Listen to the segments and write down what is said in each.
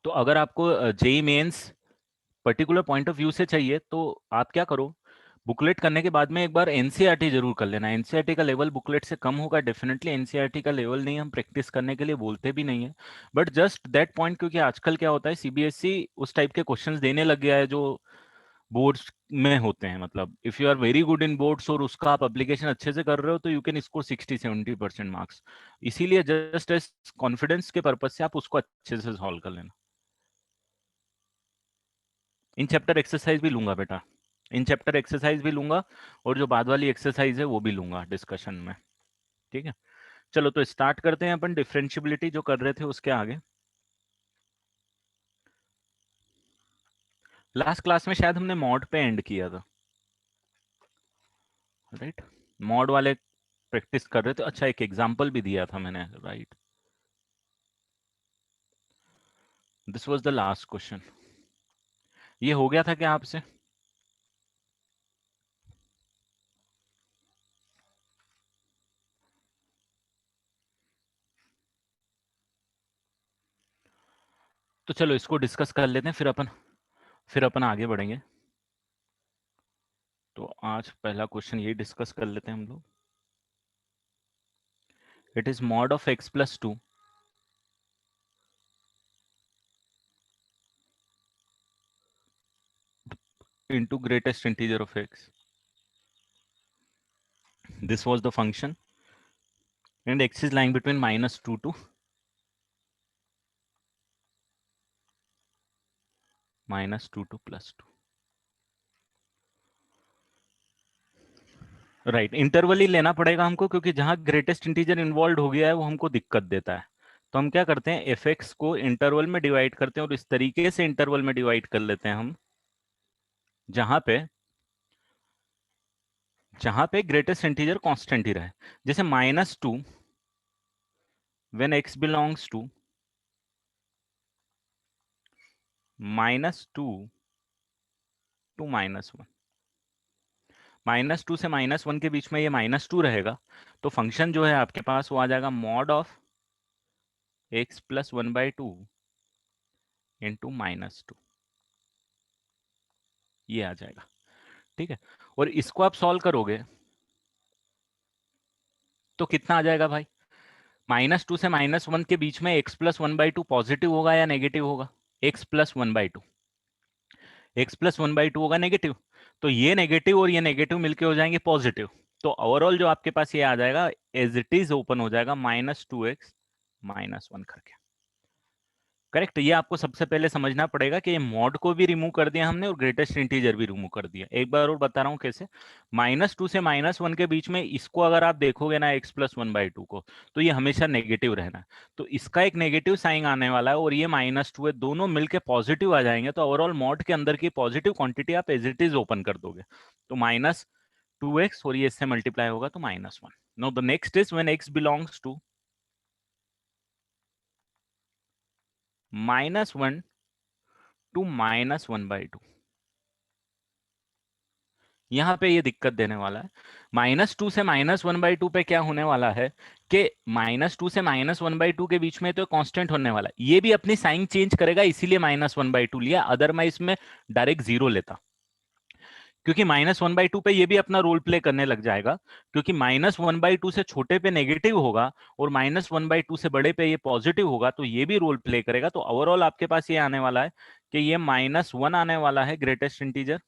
तो अगर आपको JEE mains particular point of view से चाहिए तो आप क्या करो, बुकलेट करने के बाद में एक बार एनसीईआरटी जरूर कर लेना। एनसीईआरटी का लेवल बुकलेट से कम होगा डेफिनेटली। एनसीईआरटी का लेवल नहीं हम प्रैक्टिस करने के लिए बोलते भी नहीं है, बट जस्ट दैट पॉइंट, क्योंकि आजकल क्या होता है सीबीएसई उस टाइप के क्वेश्चंस देने लग गया है जो बोर्ड्स में होते हैं। मतलब if you are very good in boards और उसका आप एप्लीकेशन अच्छे से कर रहे हो तो यू कैन स्कोर 60-70% मार्क्स। इसीलिए जस्ट एज कॉन्फिडेंस के पर्पज से आप उसको अच्छे से सॉल्व कर लेना। इन चैप्टर एक्सरसाइज भी लूंगा बेटा, इन चैप्टर एक्सरसाइज भी लूंगा, और जो बाद वाली एक्सरसाइज है वो भी लूंगा डिस्कशन में। ठीक है, चलो तो स्टार्ट करते हैं अपन डिफरेंशियबिलिटी जो कर रहे थे उसके आगे। लास्ट क्लास में शायद हमने मॉड पे एंड किया था, राइट? मॉड वाले प्रैक्टिस कर रहे थे। अच्छा, एक एग्जांपल भी दिया था मैंने, right? This was the last question. ये हो गया था क्या आपसे? तो चलो इसको डिस्कस कर लेते हैं, फिर अपन आगे बढ़ेंगे। तो आज पहला क्वेश्चन यही डिस्कस कर लेते हैं हम लोग। It is mod of x+2 into greatest integer of x. This was the function, and x is lying between -2 to -2 to +2. Right, interval ही लेना पड़ेगा हमको, क्योंकि जहां ग्रेटेस्ट इंटीजर इन्वॉल्व हो गया है वो हमको दिक्कत देता है। तो हम क्या करते हैं, एफ एक्स को इंटरवल में डिवाइड करते हैं, और इस तरीके से इंटरवल में डिवाइड कर लेते हैं हम जहां पे ग्रेटेस्ट इंटीजर कांस्टेंट ही रहे। जैसे -2 when x belongs to -2 to -1, -2 से -1 के बीच में ये -2 रहेगा, तो फंक्शन जो है आपके पास वो आ जाएगा मॉड ऑफ x+1/2 इंटू -2, ये आ जाएगा। ठीक है, और इसको आप सॉल्व करोगे तो कितना आ जाएगा भाई? -2 से -1 के बीच में x+1/2 पॉजिटिव होगा या नेगेटिव होगा? x+1/2, x+1/2 होगा नेगेटिव, तो ये नेगेटिव और ये नेगेटिव मिलके हो जाएंगे पॉजिटिव। तो ओवरऑल जो आपके पास ये आ जाएगा एज इट इज ओपन हो जाएगा -2x-1 करके। करेक्ट। ये आपको सबसे पहले समझना पड़ेगा कि ये मॉड को भी रिमूव कर दिया हमने और ग्रेटेस्ट इंटीजर भी रिमूव कर दिया। एक बार और बता रहा हूँ कैसे। -2 से -1 के बीच में इसको अगर आप देखोगे ना x+1/2 को, तो ये हमेशा नेगेटिव रहना है। तो इसका एक नेगेटिव साइन आने वाला है और ये -2 है, दोनों मिलके पॉजिटिव आ जाएंगे, तो ओवरऑल मॉड के अंदर की पॉजिटिव क्वांटिटी आप एज इट इज ओपन कर दोगे, तो -2x और ये इससे मल्टीप्लाई होगा तो -1। Now the next is when x belongs to -1 to -1/2। यहाँ पे ये दिक्कत देने वाला है। -2 से -1/2 पे क्या होने वाला है कि -2 से -1/2 के बीच में तो कांस्टेंट होने वाला है, ये भी अपनी साइन चेंज करेगा, इसीलिए -1/2 लिया, अदरवाइज में डायरेक्ट 0 लेता। क्योंकि -1/2 पे ये भी अपना रोल प्ले करने लग जाएगा, क्योंकि -1/2 से छोटे पे नेगेटिव होगा और -1/2 से बड़े पे ये पॉजिटिव होगा, तो ये भी रोल प्ले करेगा। तो ओवरऑल आपके पास ये आने वाला है कि ये -1 आने वाला है ग्रेटेस्ट इंटीजर,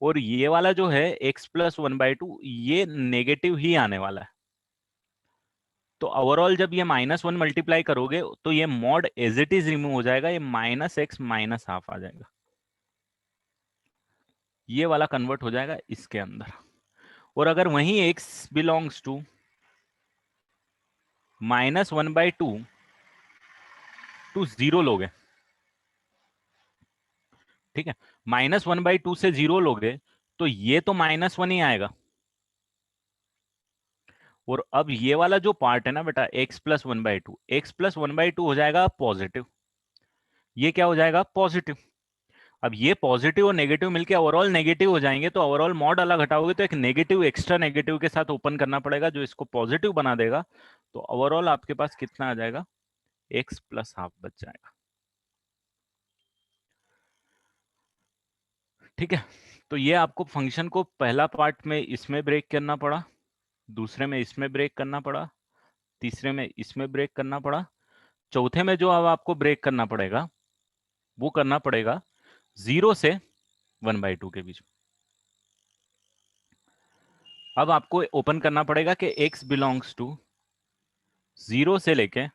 और ये वाला जो है x+1/2 ये नेगेटिव ही आने वाला है। तो ओवरऑल जब ये -1 मल्टीप्लाई करोगे तो ये mod as it is remove हो जाएगा, ये -x -1/2 आ जाएगा, ये वाला कन्वर्ट हो जाएगा इसके अंदर। और अगर वही x बिलोंग्स टू -1/2 टू 0 लोगे, ठीक है, -1/2 से 0 लोगे तो ये तो -1 ही आएगा, और अब ये वाला जो पार्ट है ना बेटा x+1/2 हो जाएगा पॉजिटिव, ये क्या हो जाएगा पॉजिटिव। अब ये पॉजिटिव और नेगेटिव मिलके ओवरऑल नेगेटिव हो जाएंगे, तो ओवरऑल मॉड अलग हटाओगे तो एक नेगेटिव एक्स्ट्रा नेगेटिव के साथ ओपन करना पड़ेगा जो इसको पॉजिटिव बना देगा। तो ओवरऑल आपके पास कितना आ जाएगा, x+½ बच जाएगा। ठीक है, तो ये आपको फंक्शन को पहला पार्ट में इसमें ब्रेक करना पड़ा, दूसरे में इसमें ब्रेक करना पड़ा, तीसरे में इसमें ब्रेक करना पड़ा, चौथे में जो अब आपको ब्रेक करना पड़ेगा वो करना पड़ेगा 0 से 1/2 के बीच। अब आपको ओपन करना पड़ेगा कि x बिलोंग्स टू 0 से लेके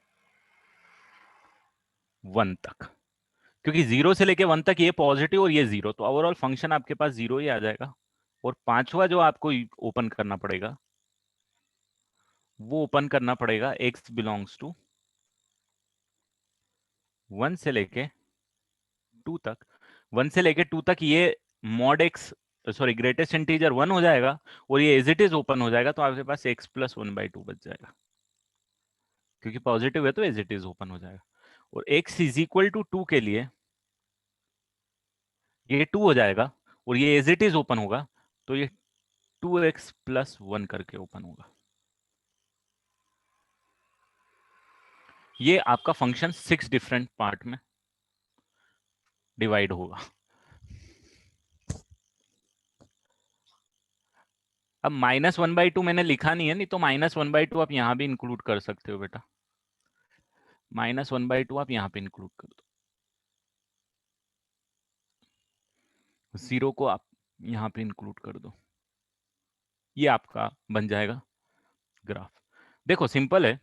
1 तक, क्योंकि 0 से लेके 1 तक ये पॉजिटिव और ये 0, तो ओवरऑल फंक्शन आपके पास 0 ही आ जाएगा। और पांचवा जो आपको ओपन करना पड़ेगा वो ओपन करना पड़ेगा x बिलोंग्स टू 1 से लेके 2 तक। 1 से लेके 2 तक ये mod x, sorry greatest integer 1 हो जाएगा, और ये एज इट इज ओपन हो जाएगा, तो आपके पास x प्लस 1/2 बच जाएगा, क्योंकि पॉजिटिव है तो एज इट इज ओपन हो जाएगा। और x इज इक्वल टू 2 के लिए ये 2 हो जाएगा, और ये एज इट इज ओपन होगा, तो ये 2x प्लस 1 करके ओपन होगा। ये आपका फंक्शन 6 डिफरेंट पार्ट में डिवाइड होगा। अब -1/2 मैंने लिखा नहीं है, नहीं तो -1/2 आप यहां भी इंक्लूड कर सकते हो बेटा, -1/2 आप यहां पे इंक्लूड कर दो, 0 को आप यहां पे इंक्लूड कर दो, ये आपका बन जाएगा ग्राफ। देखो सिंपल है,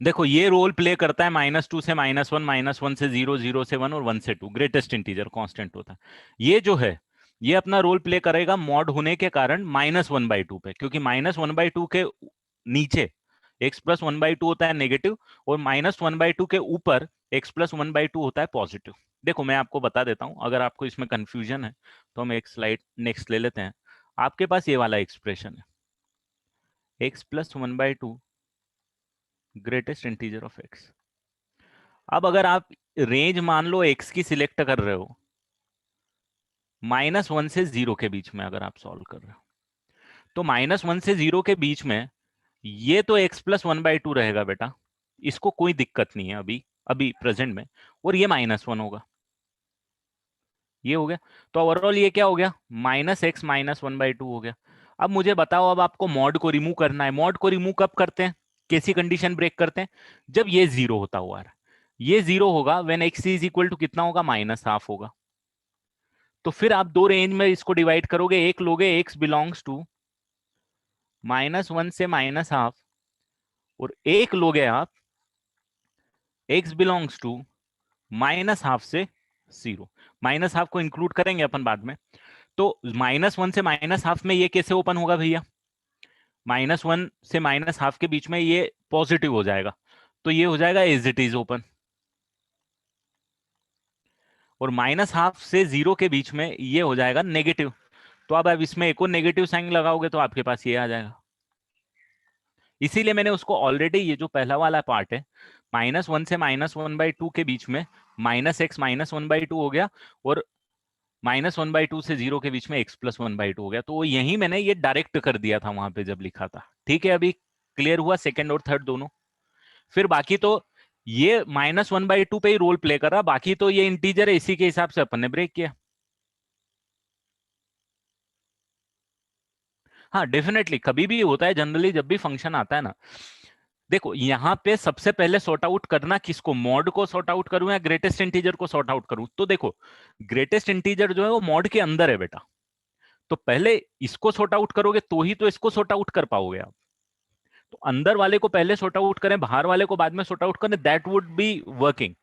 देखो ये रोल प्ले करता है -2 से -1, -1 से 0, 0 से 1 और 1 से 2, ग्रेटेस्ट इंटीजर कांस्टेंट होता है। ये जो है ये अपना रोल प्ले करेगा मॉड होने के कारण -1/2 पे, क्योंकि -1/2 के नीचे x प्लस 1/2 होता है नेगेटिव, और -1/2 के ऊपर x प्लस 1/2 होता है पॉजिटिव। देखो मैं आपको बता देता हूं, अगर आपको इसमें कंफ्यूजन है तो हम एक स्लाइड नेक्स्ट ले लेते हैं। आपके पास ये वाला एक्सप्रेशन है, x plus 1/2 greatest integer of x। अब अगर आप रेंज मान लो x की सिलेक्ट कर रहे हो, -1 से 0 के बीच में अगर आप सॉल्व कर रहे हो, तो -1 से 0 के बीच में ये तो x प्लस 1/2 रहेगा बेटा, इसको कोई दिक्कत नहीं है अभी अभी प्रेजेंट में, और ये -1 होगा, ये हो गया। तो ओवरऑल ये क्या हो गया, -x -1/2 हो गया। अब मुझे बताओ, अब आपको मॉड को रिमूव करना है। मॉड को रिमूव कब करते हैं, कैसी कंडीशन ब्रेक करते हैं, जब ये 0 होता हुआ आ रहा है। ये 0 होगा when x is equal to कितना होगा, -1/2 होगा। तो फिर आप दो रेंज में इसको डिवाइड करोगे, एक लोगे x बिलोंग्स टू -1 से -1/2, और एक लोगे आप x बिलोंग्स टू -1/2 से 0। -1/2 को इंक्लूड करेंगे अपन बाद में। तो -1 से -1/2 में ये कैसे ओपन होगा भैया, -1 से -1/2 के बीच में ये पॉजिटिव हो जाएगा, तो ये हो जाएगा एज इट इज ओपन। और -1/2 से 0 के बीच में ये हो जाएगा नेगेटिव, तो अब इसमें एक और नेगेटिव साइन लगाओगे तो आपके पास ये आ जाएगा। इसीलिए मैंने उसको ऑलरेडी, ये जो पहला वाला पार्ट है -1 से -1/2 के बीच में -x -1/2 हो गया, और -1/2 से 0 के बीच में x प्लस 1/2 हो गया, तो यही मैंने ये डायरेक्ट कर दिया था वहां पे जब लिखा था। ठीक है, अभी क्लियर हुआ सेकंड और थर्ड दोनों। फिर बाकी तो ये -1/2 पे ही रोल प्ले कर रहा, बाकी तो ये इंटीजर है, इसी के हिसाब से अपन ने ब्रेक किया। हाँ डेफिनेटली, कभी भी होता है जनरली जब भी फंक्शन आता है ना, देखो यहाँ पे सबसे पहले सॉर्ट आउट करना किसको, मॉड को सॉर्ट आउट करूं या ग्रेटेस्ट इंटीजर को सॉर्ट आउट करूं। तो देखो ग्रेटेस्ट इंटीजर जो है वो मॉड के अंदर है बेटा, तो पहले इसको सॉर्ट आउट करोगे तो ही तो इसको सॉर्ट आउट कर पाओगे आप। तो अंदर वाले को पहले सॉर्ट आउट करें, बाहर वाले को बाद में सॉर्ट आउट करें, दैट वुड बी वर्किंग।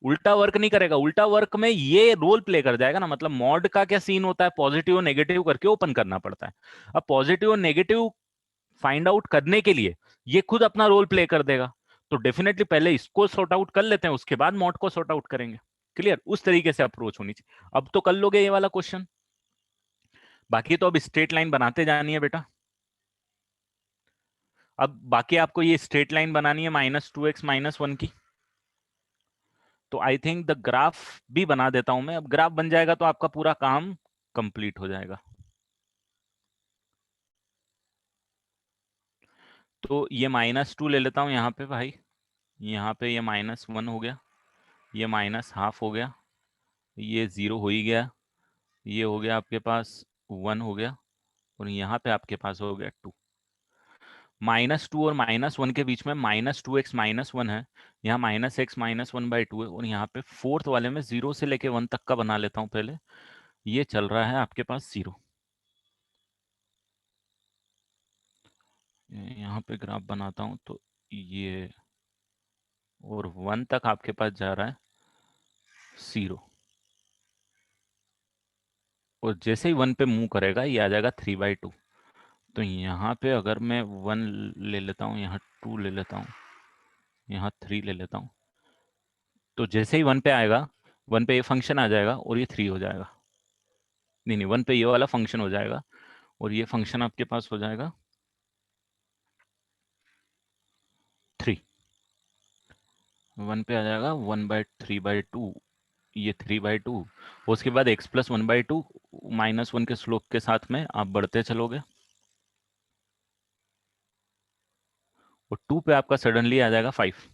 उल्टा वर्क नहीं करेगा, उल्टा वर्क में ये रोल प्ले कर जाएगा ना। मतलब मॉड का क्या सीन होता है, पॉजिटिव और नेगेटिव करके ओपन करना पड़ता है। अब पॉजिटिव और नेगेटिव फाइंड आउट करने के लिए ये खुद अपना रोल प्ले कर देगा, तो डेफिनेटली पहले इसको सॉर्ट आउट कर लेते हैं, उसके बाद मॉड को सॉर्ट आउट करेंगे। क्लियर, उस तरीके से अप्रोच होनी चाहिए। अब तो कर लोगे ये वाला क्वेश्चन, बाकी तो अब स्ट्रेट लाइन बनाते जानी है बेटा। अब बाकी आपको ये स्ट्रेट लाइन बनानी है -2x -1 की, तो आई थिंक द ग्राफ भी बना देता हूं मैं। अब ग्राफ बन जाएगा तो आपका पूरा काम कंप्लीट हो जाएगा। तो ये -2 ले लेता हूं यहाँ पे भाई, यहाँ पे ये -1 हो गया, ये -1/2 हो गया, ये 0 हो ही गया, ये हो गया आपके पास 1 हो गया, और यहाँ पे आपके पास हो गया 2। -2 और -1 के बीच में -2x -1 है, यहाँ -x -1/2 है, और यहाँ पे फोर्थ वाले में 0 से लेके 1 तक का बना लेता हूँ पहले। ये चल रहा है आपके पास 0। यहाँ पे ग्राफ बनाता हूँ तो ये, और 1 तक आपके पास जा रहा है 0, और जैसे ही 1 पे मूव करेगा ये आ जाएगा 3/2। तो यहाँ पे अगर मैं 1 ले लेता हूँ, यहाँ 2 ले लेता हूँ, यहाँ 3 ले लेता हूँ, तो जैसे ही 1 पे आएगा, 1 पे ये फंक्शन आ जाएगा और ये 3 हो जाएगा। नहीं नहीं, 1 पे ये वाला फंक्शन हो जाएगा, और ये फंक्शन आपके पास हो जाएगा 3। 1 पे आ जाएगा 1/3/2, ये 3/2। उसके बाद x+1/2 -1 के स्लोप के साथ में आप बढ़ते चलोगे, और 2 पे आपका सडनली आ जाएगा 5।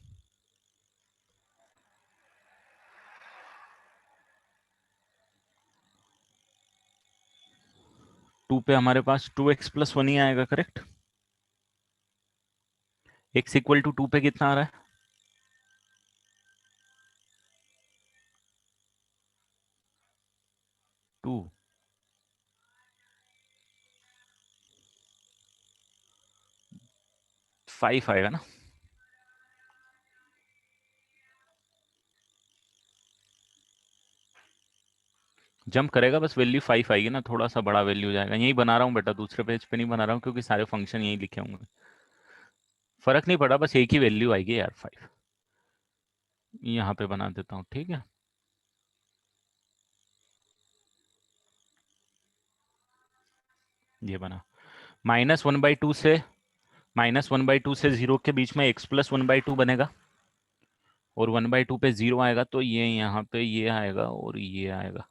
2 पे हमारे पास 2x+1 ही आएगा, करेक्ट। x = 2 पे कितना आ रहा है? 2। 5 आएगा ना। जंप करेगा, बस वैल्यू 5 आएगी ना, थोड़ा सा बड़ा वैल्यू जाएगा। यही बना रहा हूँ बेटा, दूसरे पेज पे नहीं बना रहा हूँ, क्योंकि सारे फंक्शन यही लिखे होंगे। फर्क नहीं पड़ा, बस एक ही वैल्यू आएगी यार, 5। यहाँ पे बना देता हूँ, ठीक है। ये बना -1/2 से, -1/2 से 0 के बीच में x+1/2 बनेगा, और 1/2 पे 0 आएगा, तो ये यहाँ पे ये आएगा और ये आएगा,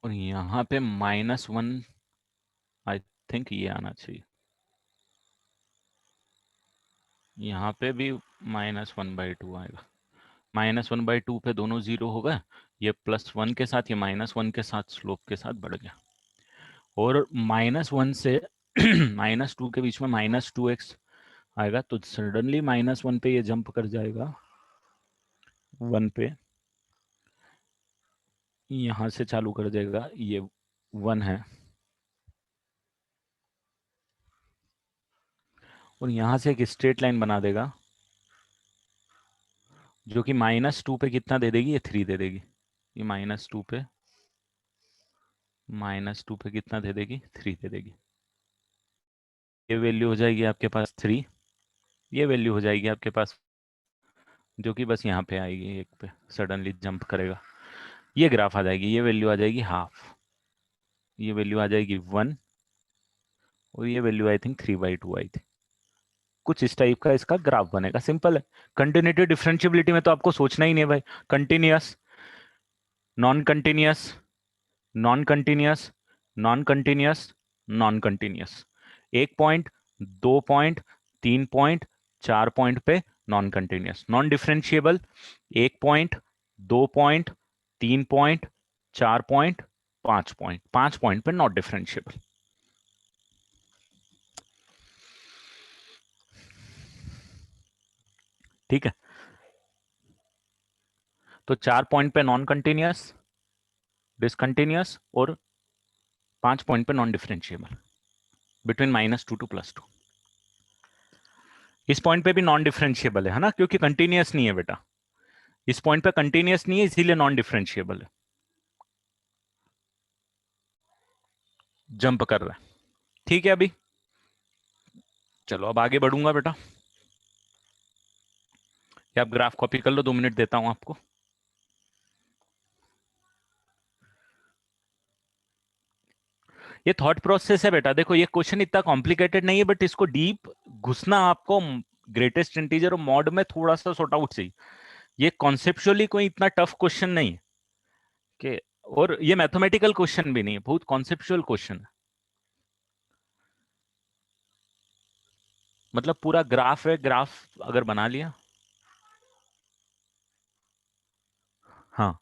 और यहाँ पे -1, आई थिंक ये आना चाहिए। यहाँ पे भी -1/2 आएगा। -1/2 पे दोनों 0 हो गए, ये +1 के साथ, ये -1 के साथ स्लोप के साथ बढ़ गया, और -1 से -2 के बीच में -2x आएगा, तो सडनली -1 पे ये जंप कर जाएगा 1 पे, यहाँ से चालू कर देगा, ये 1 है, और यहाँ से एक स्ट्रेट लाइन बना देगा, जो कि -2 पे कितना दे देगी, ये 3 दे देगी। ये -2 पे, -2 पे कितना दे देगी, 3 दे देगी। ये वैल्यू हो जाएगी आपके पास 3, ये वैल्यू हो जाएगी आपके पास, जो कि बस यहाँ पे आएगी, एक पे सडनली जंप करेगा, ये ग्राफ आ जाएगी, ये वैल्यू आ जाएगी हाफ, ये वैल्यू आ जाएगी 1, और ये वैल्यू आई थिंक 3/2 आई थी। कुछ इस टाइप का इसका ग्राफ बनेगा, सिंपल है। कंटिन्यूटी डिफरेंशियबिलिटी में तो आपको सोचना ही नहीं है भाई, continuous, non continuous, non continuous, non continuous, non continuous, 1 point, 2 point, 3 point, 4 point पे non continuous, non differentiable, 1 point, 2 point, 3 point, 4 point, 5 point, 5 point पे नॉट डिफरेंशिएबल। ठीक है, तो 4 पॉइंट पे नॉन कंटिन्यूअस, डिसकंटिन्यूअस, और 5 पॉइंट पे नॉन डिफरेंशिएबल, बिटवीन -2 टू +2। इस point पे भी नॉन डिफरेंशिएबल है ना, क्योंकि कंटिन्यूअस नहीं है बेटा, इस पॉइंट पे कंटिन्यूअस नहीं है, इसीलिए नॉन डिफरेंशिएबल है, जंप कर रहा है। ठीक है, अभी चलो अब आगे बढ़ूंगा बेटा, या आप ग्राफ कॉपी कर लो, 2 मिनट देता हूं आपको। ये थॉट प्रोसेस है बेटा, देखो ये क्वेश्चन इतना कॉम्प्लिकेटेड नहीं है, बट इसको डीप घुसना आपको ग्रेटेस्ट इंटीजर और मॉड में थोड़ा सा सॉर्ट आउट चाहिए। ये कॉन्सेप्चुअली कोई इतना टफ क्वेश्चन नहीं है कि, और ये मैथमेटिकल क्वेश्चन भी नहीं है, बहुत कॉन्सेप्चुअल क्वेश्चन है। मतलब पूरा ग्राफ है, ग्राफ अगर बना लिया, हाँ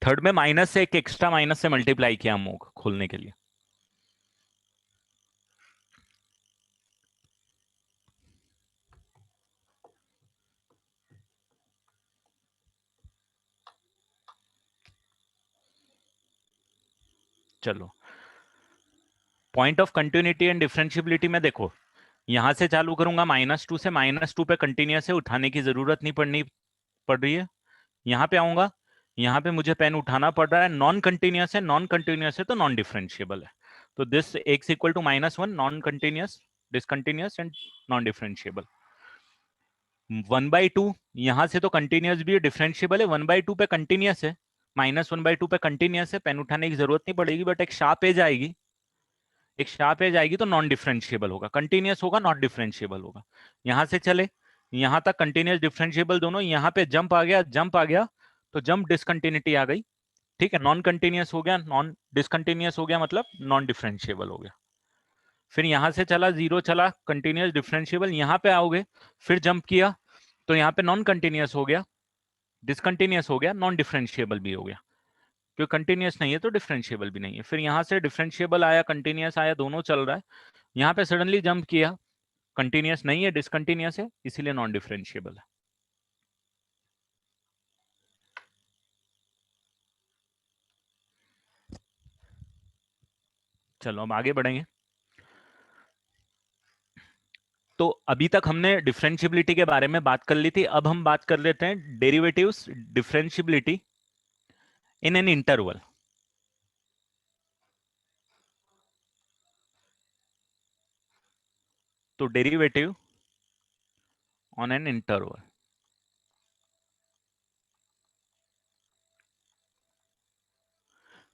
थर्ड में माइनस से एक एक्स्ट्रा माइनस से मल्टीप्लाई किया अमोघ खोलने के लिए। चलो point of continuity and differentiability में देखो, यहां से चालू करूंगा -2 से, -2 पे कंटिन्यूअस है, उठाने की जरूरत नहीं पड़ रही है। यहाँ पे आऊंगा, यहाँ पे मुझे पेन उठाना पड़ रहा है, नॉन कंटिन्यूअस है, नॉन कंटिन्यूअस है तो नॉन डिफरेंशिएबल है। तो this x equal to -1 non continuous, discontinuous and non differentiable. 1/2 यहां से तो कंटिन्यूअस भी है, डिफरेंशिएबल है, 1/2 पे कंटिन्यूअस है, -1/2 पे कंटिन्यूअस है, पेन उठाने की जरूरत नहीं पड़ेगी, बट एक शार्प एज आएगी, एक शार्प एज आएगी तो नॉन डिफरेंशिएबल होगा, कंटिन्यूअस होगा नॉट डिफरेंशिएबल होगा। यहां से चले यहां तक कंटिन्यूअस डिफरेंशिएबल दोनों, यहाँ पे जंप आ गया, जंप आ गया तो जंप डिसकंटिन्यूटी आ गई, ठीक है, नॉन कंटिन्यूअस हो गया, नॉन डिसकंटिन्यूअस हो गया, मतलब नॉन डिफरेंशिएबल हो गया। फिर यहां से चला, जीरो चला, कंटिन्यूअस डिफरेंशिएबल, यहाँ पे आओगे, फिर जंप किया तो यहाँ पे नॉन कंटिन्यूअस हो गया, डिसकंटिन्यूअस हो गया, नॉन डिफरेंशिएबल भी हो गया, क्योंकि कंटिन्यूअस नहीं है तो डिफरेंशिएबल भी नहीं है। फिर यहाँ से डिफरेंशिएबल आया, कंटिन्यूअस आया, दोनों चल रहा है, यहाँ पे सडनली जंप किया, कंटिन्यूअस नहीं है, डिसकंटिन्यूअस है, इसीलिए नॉन डिफरेंशिएबल है। चलो अब आगे बढ़ेंगे। तो अभी तक हमने डिफरेंशियबिलिटी के बारे में बात कर ली थी, अब हम बात कर लेते हैं derivatives differentiability in an interval. तो derivative on an interval,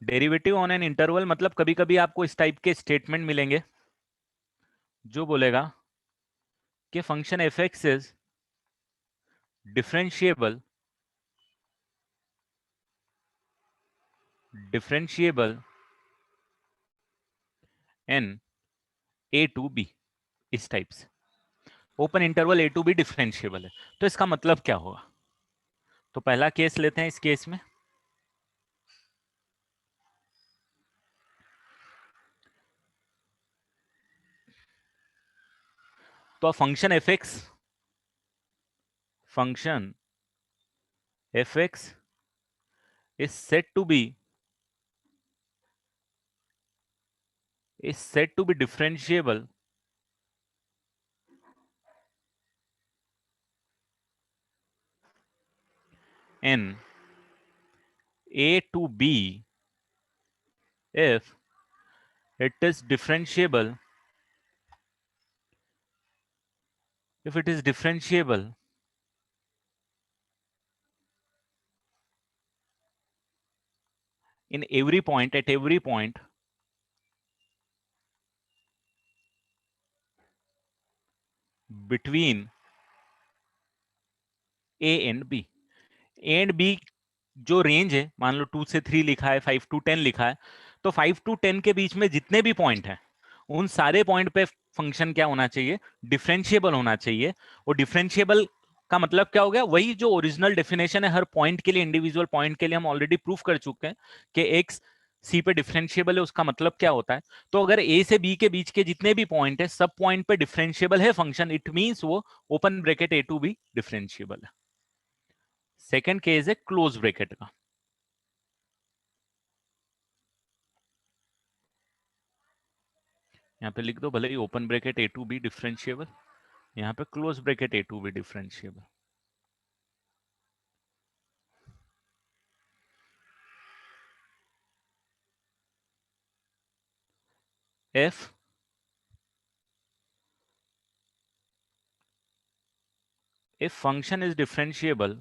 derivative on an interval मतलब कभी कभी आपको इस टाइप के स्टेटमेंट मिलेंगे जो बोलेगा कि function f x is differentiable, differentiable in a to b, इस टाइप से open interval a to B differentiable है। तो इसका मतलब क्या होगा? तो पहला केस लेते हैं, इस केस में तो function f x, function f x is said to be differentiable in a to b if it is differentiable in every point, at every point between a and b। a and b जो range है, मान लो 2 से 3 लिखा है, 5 to 10 लिखा है, तो 5 to 10 के बीच में जितने भी पॉइंट हैं उन सारे पॉइंट पे फंक्शन क्या होना चाहिए? डिफरेंशिएबल होना चाहिए। और डिफरेंशिएबल का मतलब क्या हो गया? वही जो ओरिजिनल डेफिनेशन है हर पॉइंट के लिए, इंडिविजुअल पॉइंट के लिए हम ऑलरेडी प्रूफ कर चुके हैं कि एक्स सी पे डिफरेंशिएबल है, उसका मतलब क्या होता है? तो अगर ए से बी के बीच के जितने भी पॉइंट है सब पॉइंट पे डिफरेंशिएबल है फंक्शन, इट मींस वो open bracket A to B differentiable है। सेकेंड केस है क्लोज ब्रैकेट का, यहाँ पे लिख दो भले ही open bracket A to B differentiable, यहाँ पे close bracket A to B differentiable. F if function is differentiable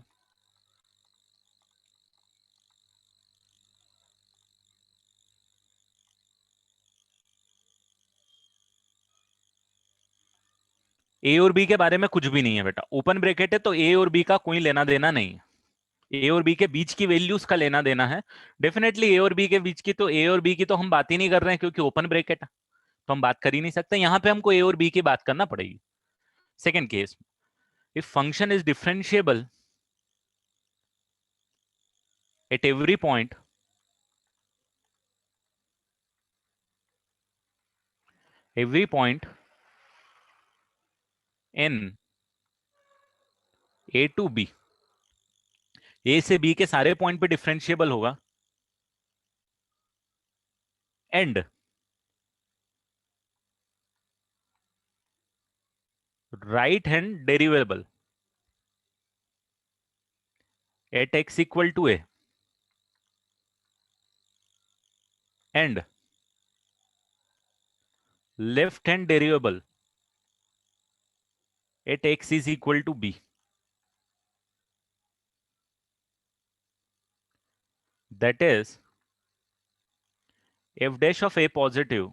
A और बी के बारे में कुछ भी नहीं है बेटा, ओपन ब्रैकेट है तो ए और बी का कोई लेना देना नहीं है, ए और बी के बीच की वैल्यूज का लेना देना है। डेफिनेटली ए और बी के बीच की, तो ए और बी की तो हम बात ही नहीं कर रहे हैं क्योंकि ओपन ब्रैकेट है, तो हम बात कर ही नहीं सकते, यहाँ पे हमको ए और बी की बात करना पड़ेगी। Second case, if function is differentiable at every point in A to B, A से बी के सारे पॉइंट पे डिफरेंशिएबल होगा, and right hand derivable at x equal to A and left hand derivable at x is equal to B, that is f dash of a positive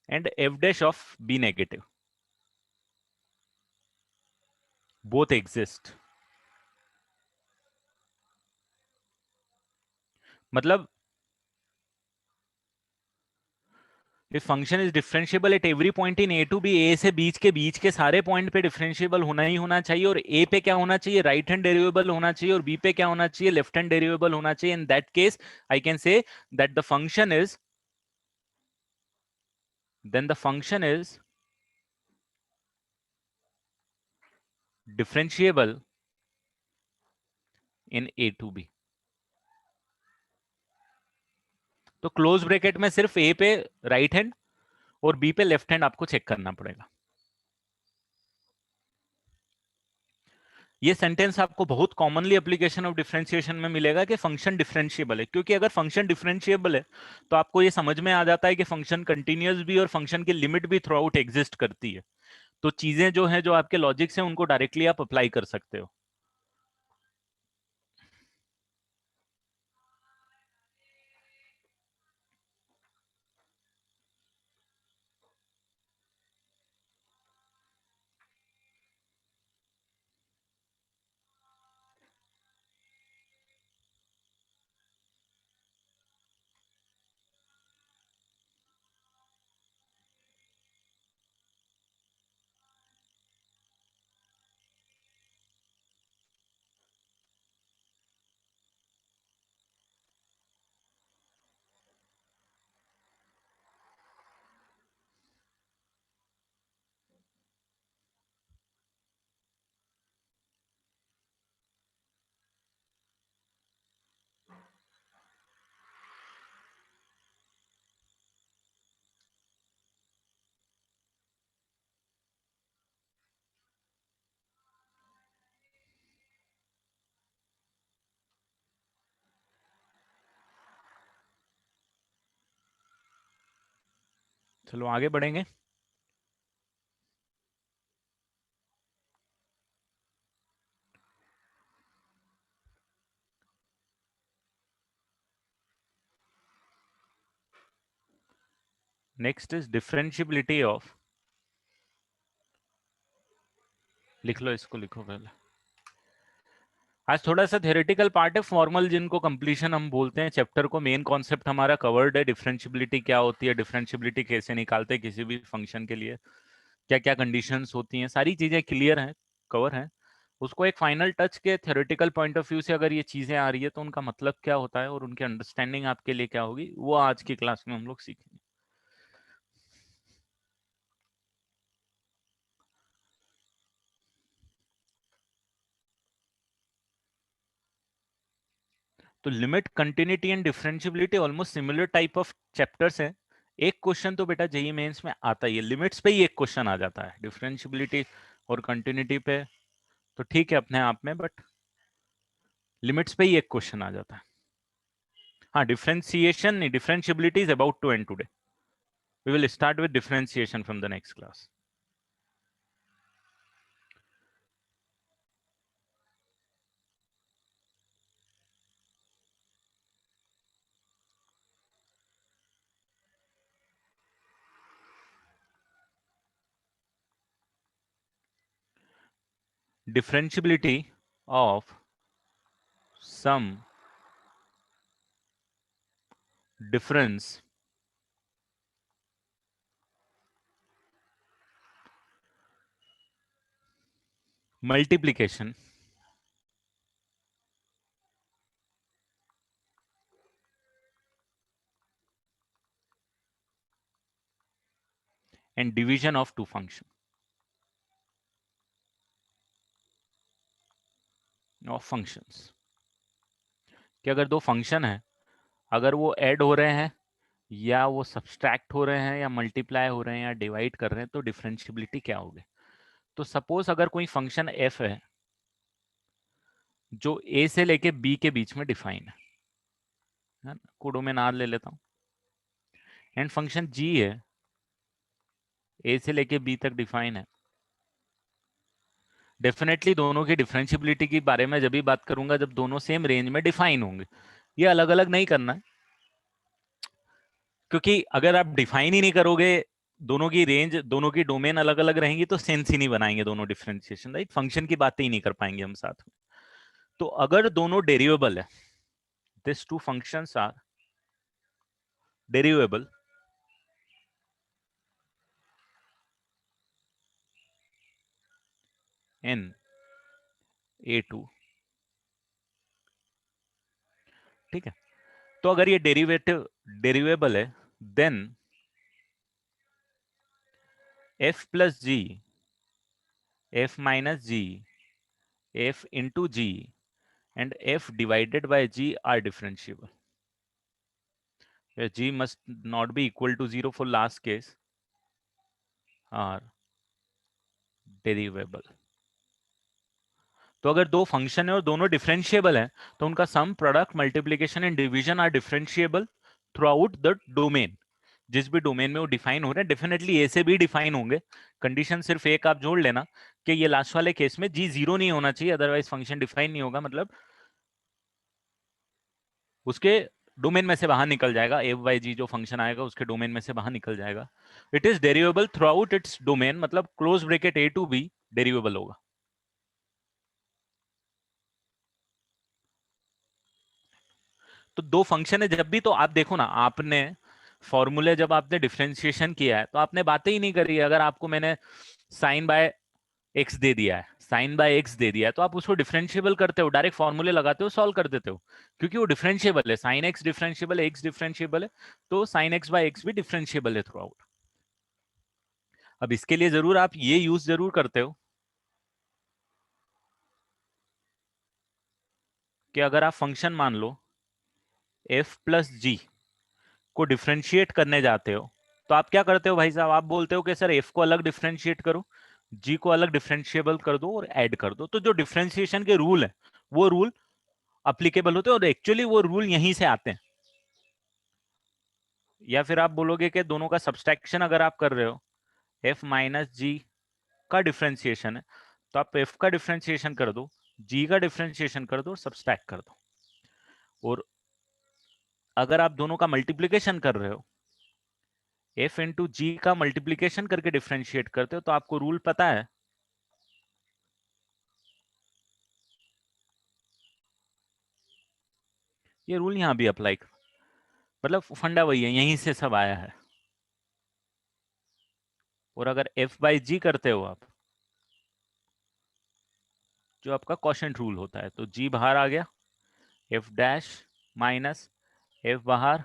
and f dash of b negative both exist. मतलब if function is differentiable at every point in a to b, a से बीच के सारे point पे differentiable होना ही होना चाहिए, और a पे क्या होना चाहिए, राइट हैंड डेरिवेबल होना चाहिए, और b पे क्या होना चाहिए, लेफ्ट हैंड डेरिवेबल होना चाहिए. In that case I can say that the function is then the function is differentiable in a to b. तो क्लोज ब्रैकेट में सिर्फ a पे राइट हैंड और b पे लेफ्ट हैंड आपको चेक करना पड़ेगा. ये सेंटेंस आपको बहुत कॉमनली एप्लीकेशन ऑफ डिफरेंशिएशन में मिलेगा कि फंक्शन डिफरेंशिएबल है, क्योंकि अगर फंक्शन डिफरेंशिएबल है तो आपको ये समझ में आ जाता है कि फंक्शन कंटिन्यूअस भी और फंक्शन की लिमिट भी थ्रू आउट एग्जिस्ट करती है. तो चीजें जो है, जो आपके लॉजिक से उनको डायरेक्टली आप अप्लाई कर सकते हो. चलो आगे बढ़ेंगे. नेक्स्ट इज डिफरेंशियबिलिटी ऑफ, लिख लो इसको, लिखो पहले. आज थोड़ा सा थ्योरेटिकल पार्ट है, फॉर्मल जिनको कंप्लीशन हम बोलते हैं चैप्टर को, मेन कॉन्सेप्ट हमारा कवर्ड है. डिफरेंशियबिलिटी क्या होती है, डिफरेंशियबिलिटी कैसे निकालते हैं किसी भी फंक्शन के लिए, क्या क्या कंडीशंस होती हैं, सारी चीजें क्लियर हैं, कवर हैं. उसको एक फाइनल टच के थ्योरेटिकल पॉइंट ऑफ व्यू से अगर ये चीजें आ रही है तो उनका मतलब क्या होता है और उनकी अंडरस्टैंडिंग आपके लिए क्या होगी, वो आज की क्लास में हम लोग सीखेंगे. तो limit, continuity and differentiability almost similar type of chapters हैं. एक क्वेश्चन तो बेटा जेईई मेंस में आता ही है, लिमिट्स पे ही एक क्वेश्चन आ जाता है. डिफरेंशियबिलिटी और कंटिन्यूटी पे तो ठीक है अपने आप में, बट लिमिट्स पे ही एक क्वेश्चन आ जाता है. हाँ, डिफरेंशिएशन नहीं, differentiability is about to end today. We will start with differentiation from the next class. Differentiability of some difference multiplication and division of two function of functions. कि अगर दो function है, अगर वो ऐड हो रहे हैं या वो सब्सट्रैक्ट हो रहे हैं या मल्टीप्लाई हो रहे हैं या डिवाइड कर रहे हैं, तो डिफरेंशियबिलिटी क्या होगी। तो सपोज अगर कोई फंक्शन एफ है जो ए से लेके बी के बीच में डिफाइन है ना, कोडो में नाम ले लेता हूं, एंड फंक्शन जी है ए से लेके बी तक डिफाइन है। डेफिनेटली दोनों की डिफरेंशियबिलिटी के बारे में जब भी बात करूंगा जब दोनों सेम रेंज में डिफाइन होंगे। ये अलग अलग नहीं करना है, क्योंकि अगर आप डिफाइन ही नहीं करोगे, दोनों की रेंज दोनों की डोमेन अलग अलग रहेंगी तो सेंस ही नहीं बनाएंगे दोनों डिफरेंशिएशन, राइट। फंक्शन की बातें ही नहीं कर पाएंगे हम साथ में। तो अगर दोनों डेरिवेबल है, this two functions are derivable in A2, ठीक है। तो अगर ये डेरिवेबल है, then f plus G, f minus G, f into G and f divided by g are differentiable, where g must not be equal to 0 for last case are derivable। तो अगर दो function है और दोनों differentiable है तो उनका sum, product, multiplication and division are differentiable throughout the domain. जिस भी डोमेन में वो डिफाइन हो रहे हैं, डेफिनेटली ए से भी डिफाइन होंगे। कंडीशन सिर्फ एक आप जोड़ लेना कि ये लास्ट वाले केस में जी जीरो नहीं होना चाहिए, अदरवाइज फंक्शन डिफाइन नहीं होगा, मतलब उसके डोमेन में से बाहर निकल जाएगा। एफ बाई जी जो फंक्शन आएगा उसके डोमेन में से बाहर निकल जाएगा। It is derivable throughout its domain, मतलब close bracket A to B derivable होगा। तो दो फंक्शन है जब भी, तो आप देखो ना, आपने फॉर्मूले जब आपने डिफरेंशिएशन किया है तो आपने बातें ही नहीं करी है। अगर आपको मैंने साइन बाय एक्स दे दिया है, साइन बाय एक्स दे दिया है, तो आप उसको डिफरेंशिएबल करते हो, डायरेक्ट फॉर्मूले लगाते हो, सॉल्व कर देते हो, क्योंकि वो डिफरेंशिएबल है। साइन एक्स डिफरेंशिएबल है, एक्स डिफरेंशिएबल है, तो साइन एक्स बाय एक्स भी डिफरेंशिएबल है थ्रू आउट। अब इसके लिए जरूर आप ये यूज जरूर करते हो कि अगर आप फंक्शन मान लो एफ प्लस जी को डिफरेंशिएट करने जाते हो, तो आप क्या करते हो भाई साहब, आप बोलते हो कि सर एफ को अलग डिफरेंशिएट करो, जी को अलग डिफरेंशिएबल कर दो और ऐड कर दो। तो जो डिफरेंशिएशन के रूल है वो रूल अप्लीकेबल होते हैं, और एक्चुअली वो रूल यहीं से आते हैं। या फिर आप बोलोगे कि दोनों का सब्सट्रैक्शन अगर आप कर रहे हो, एफ माइनस जी का डिफरेंशिएशन है, तो आप एफ का डिफरेंशिएशन कर दो, जी का डिफरेंशिएशन कर दो और सब्सट्रैक्ट कर दो। और अगर आप दोनों का मल्टीप्लीकेशन कर रहे हो, एफ इंटू जी का मल्टीप्लीकेशन करके डिफरेंशिएट करते हो, तो आपको रूल पता है, ये रूल यहां भी अप्लाई, मतलब फंडा वही है, यहीं से सब आया है। और अगर एफ बाई जी करते हो आप, जो आपका क्वोशिएंट रूल होता है, तो जी बाहर आ गया, एफ डैश माइनस एफ बाहर,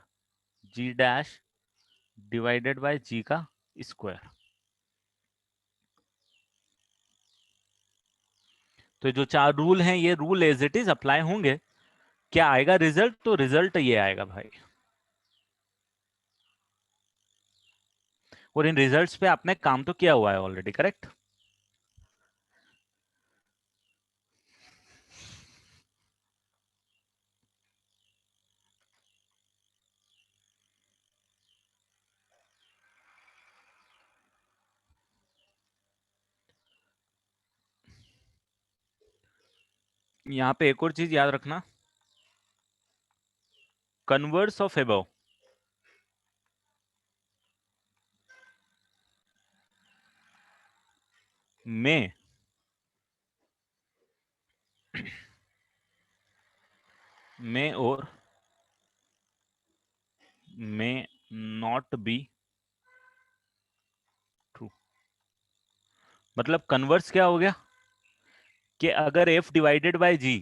g dash divided by g का स्क्वायर। तो जो चार रूल हैं ये rule as it is apply होंगे। क्या आएगा रिजल्ट, तो रिजल्ट ये आएगा भाई। और इन रिजल्ट्स पे आपने काम तो किया हुआ है ऑलरेडी, करेक्ट। यहाँ पे एक और चीज याद रखना, कन्वर्स ऑफ एबव में और में नॉट बी ट्रू। मतलब कन्वर्स क्या हो गया कि अगर एफ डिवाइडेड बाय जी,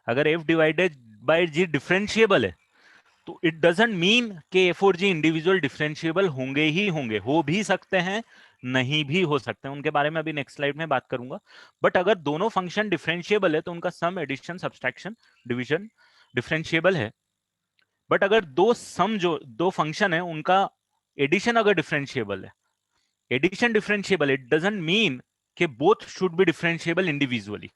अगर f divided by g differentiable है, तो इट डजंट मीन कि a four g individual differentiable होंगे ही होंगे, हो भी सकते हैं, नहीं भी हो सकते हैं, उनके बारे में अभी नेक्स्ट स्लाइड में बात करूंगा। बट अगर दोनों फंक्शन डिफरेंशिएबल है तो उनका sum, addition, subtraction, division differentiable है। बट अगर दो फंक्शन है उनका एडिशन अगर डिफरेंशिएबल है, addition differentiable, it doesn't mean कि both should be differentiable individually,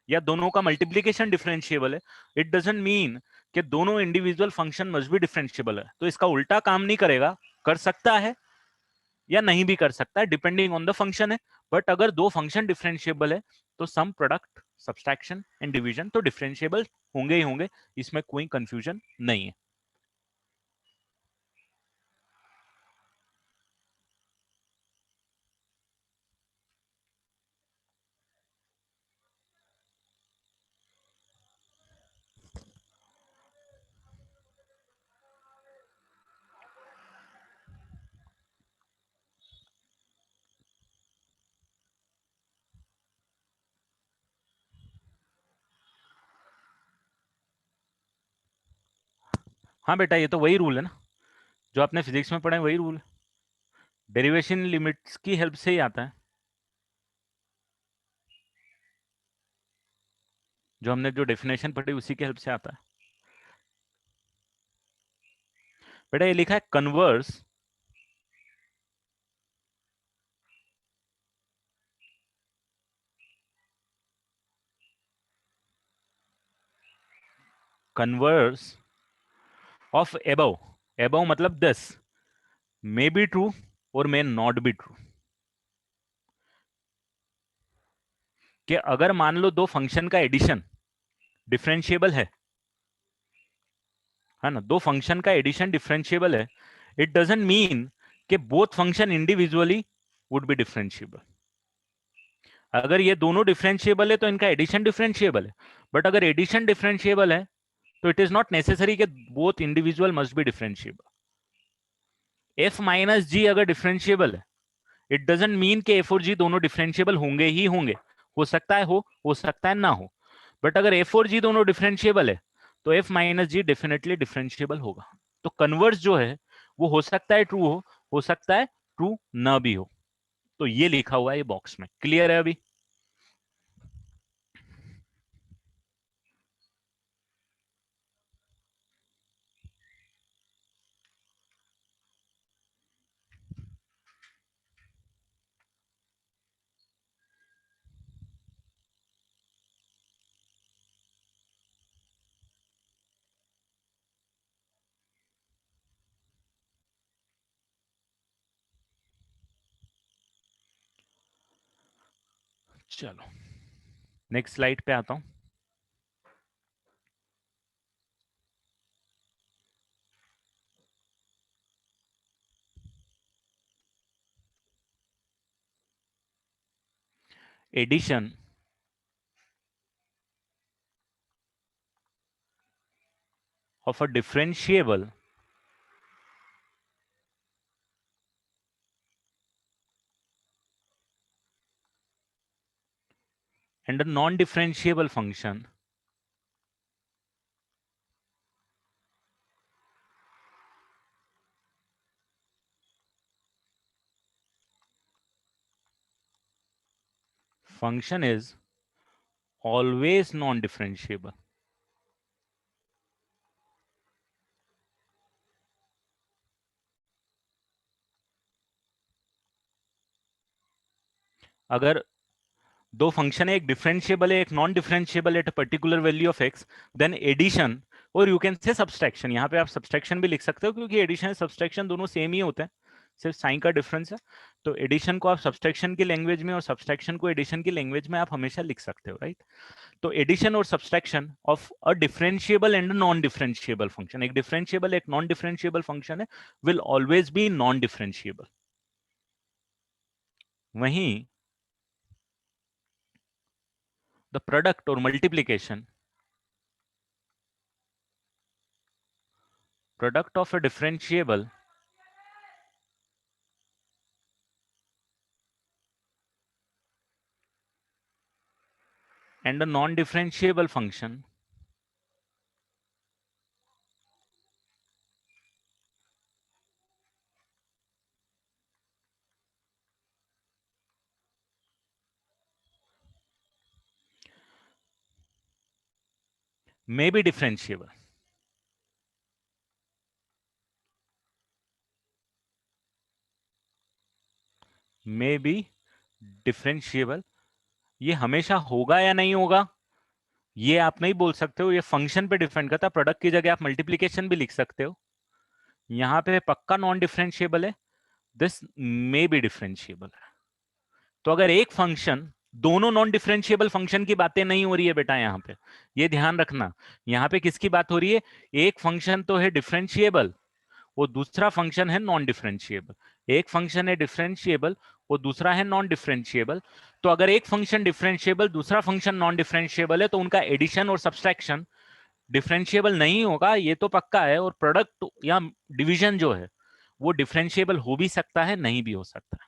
या दोनों का मल्टीप्लीकेशन डिफरेंशिएबल है, इट डजंट मीन कि दोनों individual function must be differentiable है। तो इसका उल्टा काम नहीं करेगा, कर सकता है या नहीं भी कर सकता है, डिपेंडिंग ऑन द फंक्शन है। बट अगर दो फंक्शन डिफरेंशिएबल है तो sum, product, subtraction and division तो डिफरेंशिएबल होंगे ही होंगे, इसमें कोई कंफ्यूजन नहीं है। हाँ बेटा, ये तो वही रूल है ना जो आपने फिजिक्स में पढ़ा है, वही रूल है। डेरिवेशन लिमिट्स की हेल्प से ही आता है, जो हमने जो डेफिनेशन पढ़ी उसी की हेल्प से आता है। बेटा ये लिखा है converse converse of above, above मतलब 10, मे बी ट्रू और मे नॉट बी ट्रू। कि अगर मान लो दो फंक्शन का एडिशन डिफरेंशिएबल है ना, दो फंक्शन का एडिशन डिफरेंशिएबल है, इट डजंट मीन कि both function individually would be differentiable. अगर ये दोनों डिफरेंशिएबल है तो इनका एडिशन डिफरेंशिएबल है, बट अगर एडिशन डिफरेंशिएबल है तो इट इज नॉट नेसेसरी कि both individual must be differentiable. F minus G अगर डिफरेंशिएबल है, इट डजंट मीन कि एफ और जी दोनों डिफरेंशिएबल होंगे ही होंगे, हो सकता है हो सकता है ना हो। बट अगर एफ और जी दोनों डिफरेंशिएबल है तो एफ माइनस जी डेफिनेटली डिफरेंशिएबल होगा। तो कन्वर्स जो है वो हो सकता है ट्रू हो सकता है ट्रू ना भी हो। तो ये लिखा हुआ है ये बॉक्स में, क्लियर है अभी? चलो नेक्स्ट स्लाइड पे आता हूं। Addition of a differentiable and a non-differentiable function is always non-differentiable। अगर दो फंक्शन है, एक डिफरेंशिएबल है एक non differentiable at a particular value of x, then addition, और यू कैन से सब्सट्रैक्शन, यहाँ पे आप सब्सट्रैक्शन भी लिख सकते हो क्योंकि एडिशन सब्सट्रैक्शन दोनों सेम ही होते हैं, सिर्फ साइन का डिफरेंस है। तो एडिशन को आप सब्सट्रैक्शन की लैंग्वेज में और सब्सट्रैक्शन को एडिशन की लैंग्वेज में आप हमेशा लिख सकते हो, राइट? तो एडिशन और subtraction of a differentiable and non differentiable function, एक डिफरेंशिएबल एक नॉन डिफरेंशिएबल फंक्शन है, will always be non differentiable. वहीं द प्रोडक्ट और multiplication, product of a differentiable and a non-differentiable function may be differentiable. May be differentiable, ये हमेशा होगा या नहीं होगा ये आप नहीं बोल सकते हो, ये फंक्शन पे डिपेंड करता है। प्रोडक्ट की जगह आप मल्टीप्लीकेशन भी लिख सकते हो। यहां पे पक्का नॉन डिफरेंशिएबल है, दिस मे बी डिफरेंशिएबल। तो अगर एक फंक्शन, दोनों नॉन डिफरेंशिएबल फंक्शन की बातें नहीं हो रही है बेटा यहां पे, ये ध्यान रखना। यहां पे किसकी बात हो रही है? एक फंक्शन तो है डिफरेंशिएबल, वो दूसरा फंक्शन है नॉन डिफरेंशिएबल। एक फंक्शन है डिफरेंशिएबल, वो दूसरा है नॉन डिफरेंशिएबल। तो अगर एक फंक्शन डिफरेंशिएबल, दूसरा फंक्शन नॉन डिफरेंशिएबल है, तो उनका एडिशन और सब्सट्रैक्शन डिफरेंशिएबल नहीं होगा, ये तो पक्का है। और प्रोडक्ट या डिवीजन जो है वो डिफरेंशिएबल हो भी सकता है, नहीं भी हो सकता है।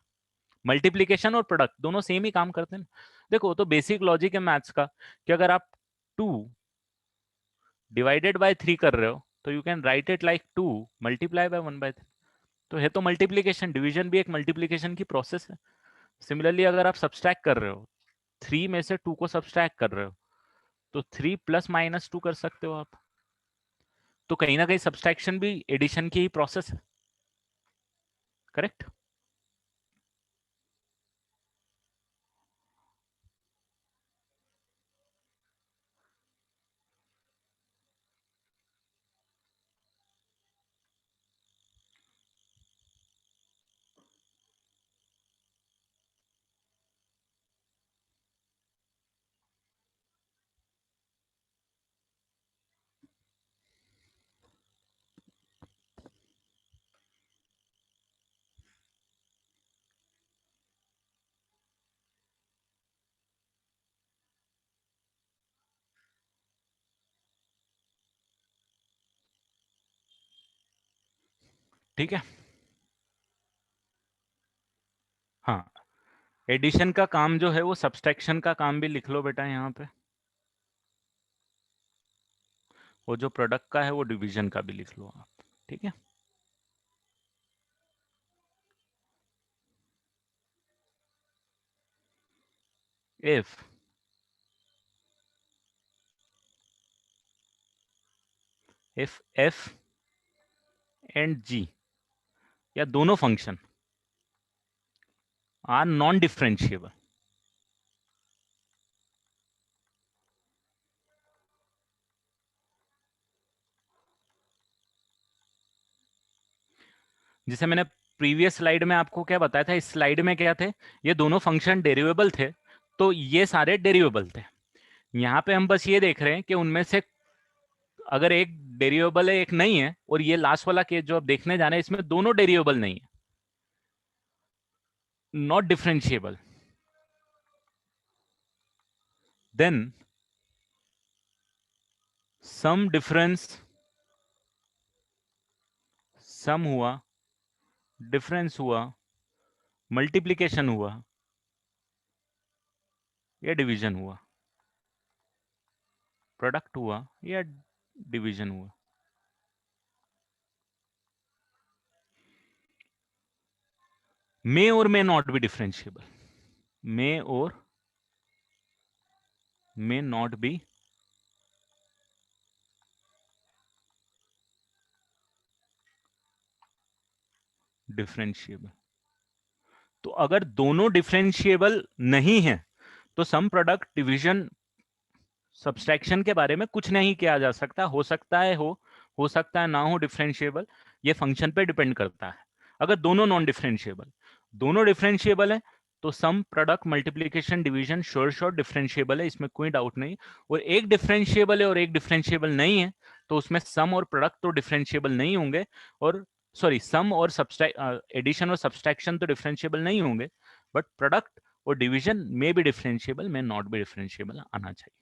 मल्टीप्लीकेशन और प्रोडक्ट दोनों सेम ही काम करते हैं। देखो तो बेसिक लॉजिक है मैथ्स का कि अगर आप 2 डिवाइडेड बाय 3 कर रहे हो तो you can write it like 2 multiply by 1/3। तो है तो मल्टीप्लीकेशन, डिवीजन भी एक मल्टीप्लीकेशन की प्रोसेस है। सिमिलरली अगर आप सब्सट्रैक्ट कर रहे हो, 3 में से 2 को सब्सट्रैक्ट कर रहे हो, तो 3 प्लस माइनस 2 कर सकते हो आप। तो कहीं ना कहीं सब्सट्रैक्शन भी एडिशन की ही प्रोसेस है। करेक्ट। ठीक है। हाँ, एडिशन का काम जो है वो सब्सट्रैक्शन का काम भी लिख लो बेटा यहाँ पे। वो जो प्रोडक्ट का है वो डिवीजन का भी लिख लो आप। ठीक है। इफ एफ एंड जी, या दोनों फंक्शन आर नॉन डिफरेंशिएबल। जिसे मैंने प्रीवियस स्लाइड में आपको क्या बताया था, इस स्लाइड में क्या थे, ये दोनों फंक्शन डेरिवेबल थे, तो ये सारे डेरिवेबल थे। यहाँ पे हम बस ये देख रहे हैं कि उनमें से अगर एक डेरिवेबल है एक नहीं है, और ये लास्ट वाला केस जो आप देखने जा रहे हैं इसमें दोनों डेरिवेबल नहीं है, not differentiable, then sum difference, sum हुआ, डिफरेंस हुआ, मल्टीप्लीकेशन हुआ, या डिवीजन हुआ, प्रोडक्ट हुआ या डिवीजन हुआ, मे और मे नॉट बी डिफरेंशिएबल, मे और मे नॉट बी डिफरेंशिएबल। तो अगर दोनों डिफरेंशिएबल नहीं है तो सम प्रोडक्ट डिवीजन सब्सट्रैक्शन के बारे में कुछ नहीं किया जा सकता। हो सकता है हो सकता है ना हो डिफरेंशिएबल, ये फंक्शन पे डिपेंड करता है। अगर दोनों नॉन डिफरेंशिएबल, दोनों डिफरेंशिएबल है तो sum product multiplication division sure sure differentiable है, इसमें कोई डाउट नहीं। और एक डिफरेंशिएबल है और एक डिफरेंशिएबल नहीं है, तो उसमें सम और प्रोडक्ट तो डिफरेंशिएबल नहीं होंगे, और सॉरी सम और एडिशन और सब्सट्रैक्शन तो डिफरेंशिएबल नहीं होंगे, बट प्रोडक्ट और डिवीजन में भी डिफरेंशिएबल, में नॉट भी डिफरेंशिएबल आना चाहिए।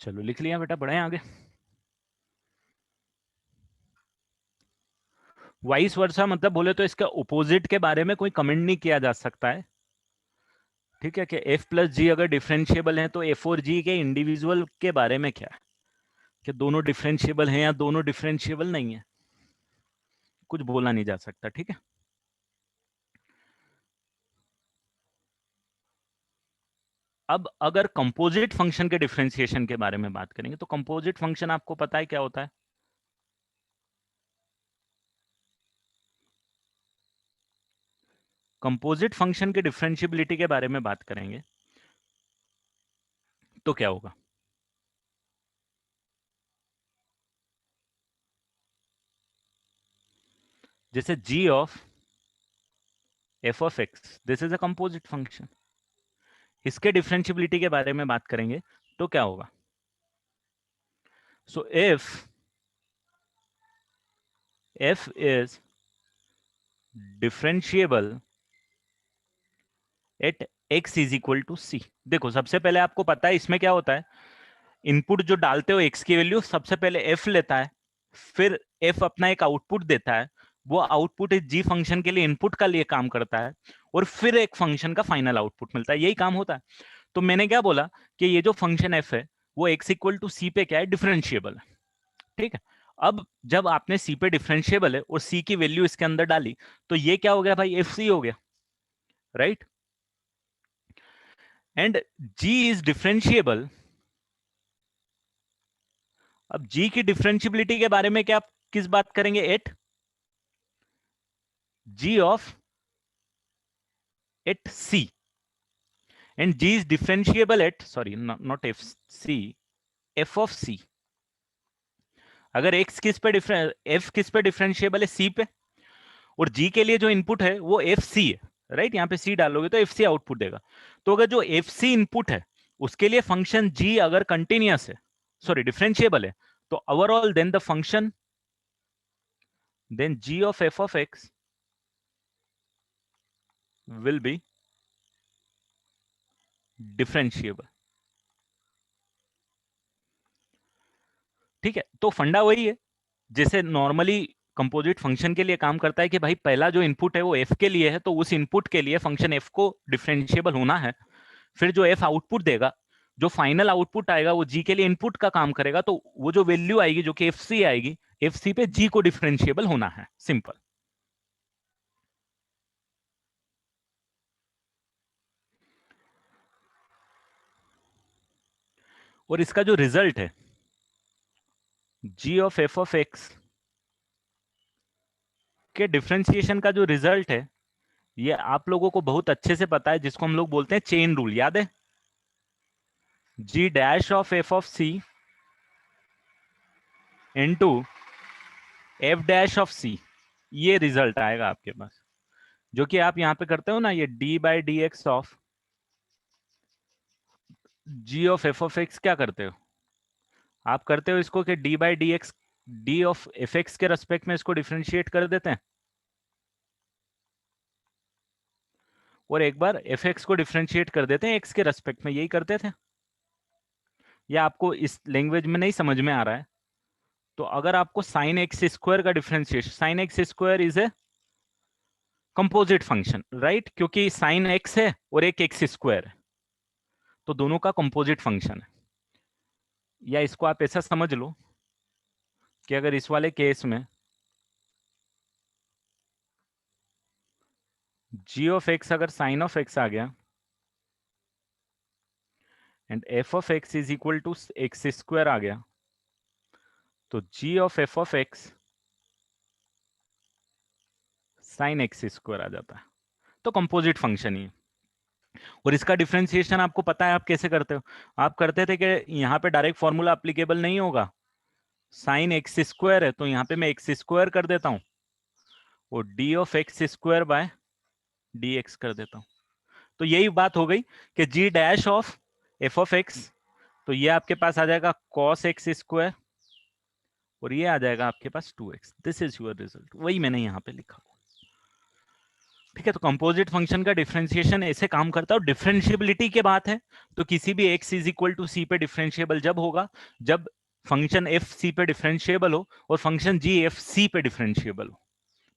चलो लिख लिया बेटा, बढ़े आगे। वाइस वर्सा मतलब बोले तो इसका ओपोजिट के बारे में कोई कमेंट नहीं किया जा सकता है, ठीक है, कि एफ प्लस जी अगर डिफरेंशिएबल है तो एफ और जी के इंडिविजुअल के बारे में क्या, कि दोनों डिफरेंशिएबल हैं या दोनों डिफरेंशिएबल नहीं है, कुछ बोला नहीं जा सकता, ठीक है। अब अगर कंपोजिट फंक्शन के डिफरेंशिएशन के बारे में बात करेंगे तो कंपोजिट फंक्शन आपको पता है क्या होता है। कंपोजिट फंक्शन के डिफरेंशिएबिलिटी के बारे में बात करेंगे तो क्या होगा, जैसे g of F of x, this is a composite function, इसके डिफरेंशिएबिलिटी के बारे में बात करेंगे तो क्या होगा। So if f is differentiable at x is equal to c। देखो सबसे पहले आपको पता है इसमें क्या होता है, इनपुट जो डालते हो x की वैल्यू सबसे पहले f लेता है, फिर f अपना एक आउटपुट देता है, वो आउटपुट इस g फंक्शन के लिए इनपुट का लिए काम करता है, और फिर एक फंक्शन का फाइनल आउटपुट मिलता है, यही काम होता है। तो मैंने क्या बोला कि ये जो फंक्शन f है वो x इक्वल टू c पे क्या है, डिफरेंशिएबल है, ठीक है। अब जब आपने c पे डिफरेंशिएबल है और c की वैल्यू इसके अंदर डाली तो ये क्या हो गया भाई, एफ सी हो गया, right. And g is differentiable. अब g की डिफरेंशिएबिलिटी के बारे में क्या किस बात करेंगे, at g of at c, and g is differentiable at, sorry not f c, f of c। अगर x किस पे f किस पे डिफरेंशिएबल है, c पे, और g के लिए जो इनपुट है वो एफ सी है, राइट। यहाँ पे c डालोगे तो एफ सी आउटपुट देगा। तो अगर जो एफ सी इनपुट है उसके लिए फंक्शन g अगर कंटिन्यूअस है, सॉरी डिफरेंशिएबल है, तो overall then the function, then g of f of x will be differentiable, ठीक है। तो फंडा वही है जैसे नॉर्मली कंपोजिट फंक्शन के लिए काम करता है कि भाई पहला जो इनपुट है वो f के लिए है, तो उस इनपुट के लिए फंक्शन f को डिफरेंशिएबल होना है, फिर जो f आउटपुट देगा, जो फाइनल आउटपुट आएगा वो g के लिए इनपुट का काम करेगा, तो वो जो वैल्यू आएगी जो कि fc आएगी, fc पे g को डिफरेंशिएबल होना है, सिंपल। और इसका जो रिजल्ट है g of f of x के डिफरेंशिएशन का जो रिजल्ट है, ये आप लोगों को बहुत अच्छे से पता है, जिसको हम लोग बोलते हैं चेन रूल, याद है, g dash of f of c into f dash of c, ये रिजल्ट आएगा आपके पास, जो कि आप यहां पे करते हो ना, ये d by D x of g of f of x, क्या करते हो आप, करते हो इसको कि d by D x, D of F x के रेस्पेक्ट में इसको डिफरेंशिएट कर देते हैं, और एक बार एफ एक्स को डिफरेंशिएट कर देते हैं एक्स के रेस्पेक्ट में, यही करते थे। या आपको इस लैंग्वेज में नहीं समझ में आ रहा है तो अगर आपको साइन एक्स स्क्वायर का differentiation, sign x square is a composite function, right, क्योंकि साइन एक्स है और एक एक्स स्क्वायर है, तो दोनों का कंपोजिट फंक्शन है। या इसको आप ऐसा समझ लो कि अगर इस वाले केस में g ऑफ एक्स अगर साइन ऑफ एक्स आ गया and f of x is equal to x square आ गया, तो g of f of x sine x square आ जाता है, तो कंपोजिट फंक्शन ही है। और इसका डिफरेंशिएशन आपको पता है आप कैसे करते हो, आप करते थे कि यहाँ पे डायरेक्ट फॉर्मूला अप्लीकेबल नहीं होगा, साइन एक्स स्क्वायर है तो यहाँ पे मैं एक्स स्क्वायर कर देता हूँ और D of x square by D x कर देता हूँ, तो यही बात हो गई कि G dash of F of x, तो ये आपके पास आ जाएगा कॉस एक्स स्क्वायर और ये आ जाएगा आपके पास 2x, this is your result, वही मैंने यहाँ पे लिखा। ठीक है, तो कंपोजिट फंक्शन का डिफरेंशिएशन ऐसे काम करता है। और डिफरेंशिएबिलिटी की बात है तो किसी भी x इज इक्वल टू सी पे डिफरेंशिएबल जब होगा जब फंक्शन एफ सी पे डिफरेंशिएबल हो और फंक्शन जी एफ सी पे डिफरेंशिएबल हो।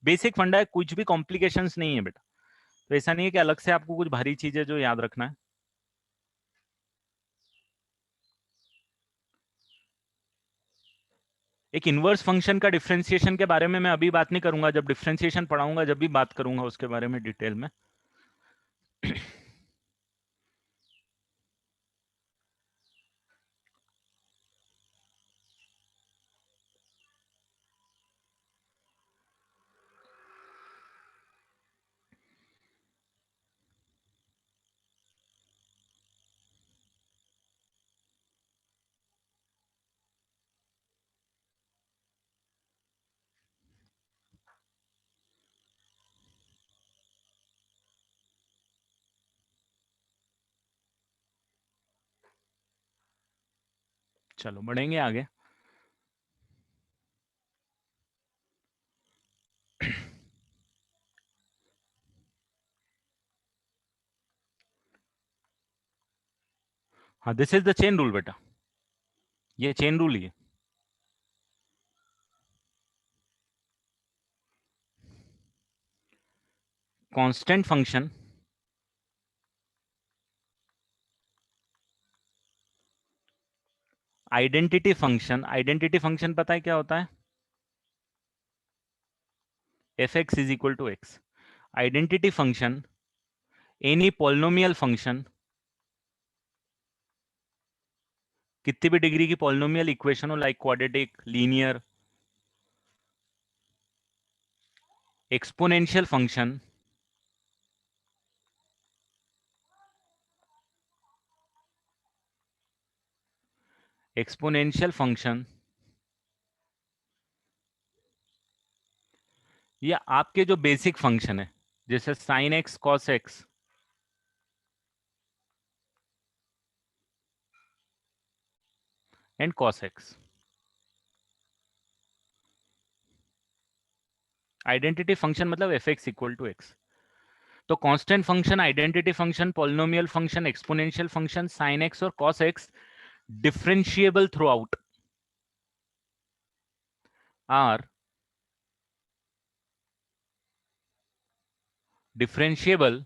बेसिक फंडा है, कुछ भी कॉम्प्लिकेशंस नहीं है बेटा। तो ऐसा नहीं है कि अलग से आपको कुछ भारी चीजें जो याद रखना है। एक इनवर्स फंक्शन का डिफरेंशिएशन के बारे में मैं अभी बात नहीं करूंगा, जब डिफरेंशिएशन पढ़ाऊंगा जब भी बात करूंगा उसके बारे में डिटेल में। चलो बढ़ेंगे आगे। हाँ, this is the chain rule बेटा, ये चेन रूल ही है। कांस्टेंट फंक्शन आइडेंटिटी फंक्शन पता है क्या होता है? F x is equal to x. Identity function any polynomial function, कितनी भी डिग्री की पॉलिनोमियल इक्वेशन हो, like quadratic, linear, exponential function, exponential function या आपके जो बेसिक फंक्शन है जैसे sine x cos x and cos x. Identity function मतलब F x equal to x. तो constant function, identity function, polynomial function, exponential function, sine x और cos x differentiable throughout are differentiable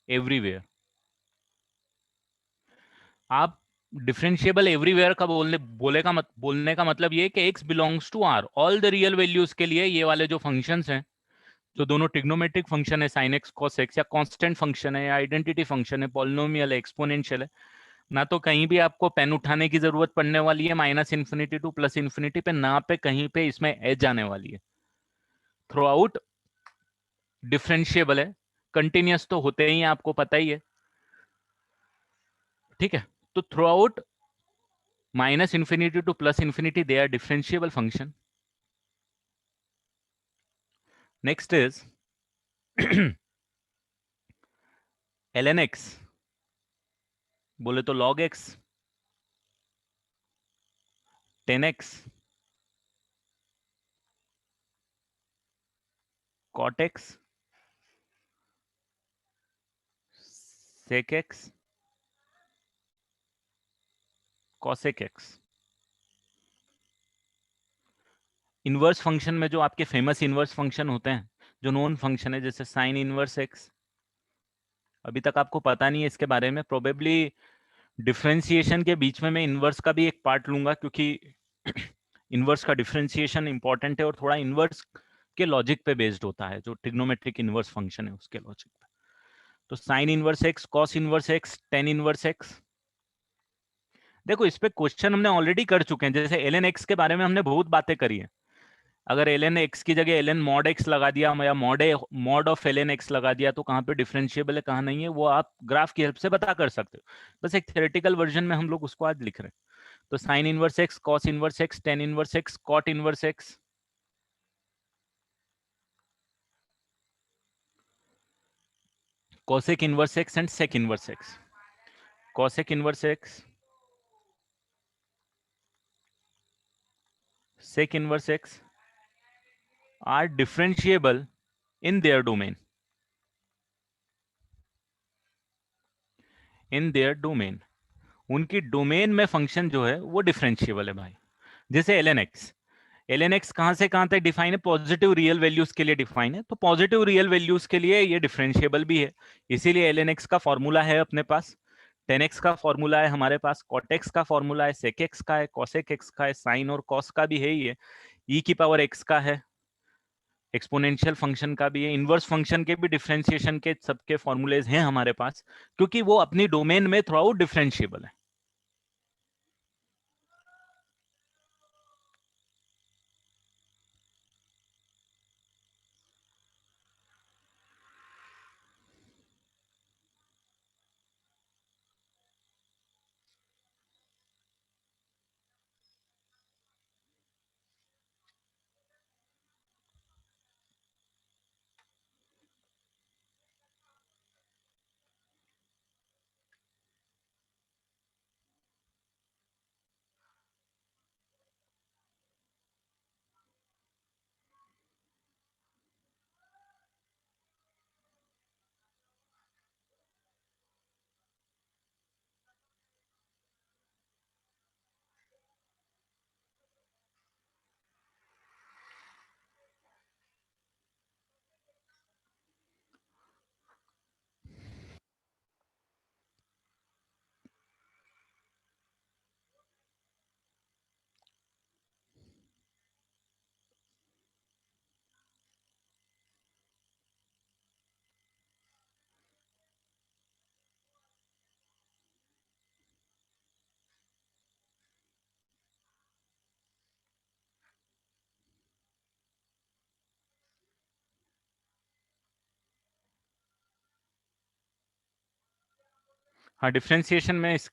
everywhere. आप differentiable everywhere का बोलने का मतलब ये कि x belongs to R all the real values के लिए। ये वाले जो फंक्शंस हैं जो दोनों ट्रिग्नोमेट्रिक फंक्शन है, साइन एक्स कॉस एक्स, या कांस्टेंट फंक्शन है, या आइडेंटिटी फंक्शन है, पॉलिनोमियल है, एक्सपोनेंशियल है, ना तो कहीं भी आपको पेन उठाने की जरूरत पड़ने वाली है minus infinity to plus infinity पे, ना पे कहीं पे इसमें एज आने वाली है। थ्रू आउट डिफरेंशिएबल है, कंटिन्यूअस तो होते ही हैं, आपको पता ही है। ठीक है, तो throughout minus infinity to plus infinity they are differentiable function. Next is ln x, बोले तो log x, 10x, cot x, sec x, cosec x। Inverse function में जो आपके फेमस इनवर्स फंक्शन होते हैं, जो नोन फंक्शन है, जैसे साइन इनवर्स एक्स, अभी तक आपको पता नहीं है इसके बारे में, प्रोबेबली डिफरेंशिएशन के बीच में मैं इनवर्स का भी एक पार्ट लूंगा, क्योंकि इनवर्स का डिफरेंशिएशन इंपॉर्टेंट है और थोड़ा इनवर्स के लॉजिक पे बेस्ड होता है, जो ट्रिग्नोमेट्रिक इनवर्स फंक्शन है उसके लॉजिक पे। तो sine inverse x, cos inverse x, tan inverse x. देखो इस पे क्वेश्चन हमने ऑलरेडी कर चुके हैं, जैसे एल एन एक्स के बारे में हमने बहुत बातें करी है। अगर एल एन एक्स की जगह एल एन मॉड एक्स लगा दिया या mod of l n x लगा दिया, तो कहाँ पे डिफरेंशिएबल है कहाँ नहीं है वो आप ग्राफ की हेल्प से पता कर सकते हो। बस एक थ्योरेटिकल वर्जन में हम लोग उसको आज लिख रहे हैं। तो sine inverse x, cos inverse x, tan inverse x, cot inverse x, cosec inverse x and sec inverse x। cosec inverse x, sec inverse x are differentiable in their domain, in their domain, उनकी domain में function जो है वो differentiable है भाई। जैसे l n x, l n x कहां से कहां तक डिफाइन है? पॉजिटिव रियल वैल्यूज के लिए डिफाइन है, तो पॉजिटिव रियल वैल्यूज के लिए ये डिफरेंशिएबल भी है। इसीलिए एल एन एक्स का फॉर्मूला है अपने पास, टेन एक्स का फॉर्मूला है हमारे पास, कॉट एक्स का फॉर्मूला है, सेक एक्स का है, कॉसेक एक्स का है, साइन और कॉस का भी है ही है, ई की पावर एक्स का है, एक्सपोनेंशियल फंक्शन का भी है, इनवर्स फंक्शन के भी डिफरेंशिएशन के सबके फॉर्मूलेज हैं हमारे पास, क्योंकि वो अपनी डोमेन में थ्रू आउट डिफरेंशिएबल है। हाँ, डिफरेंशिएशन में इस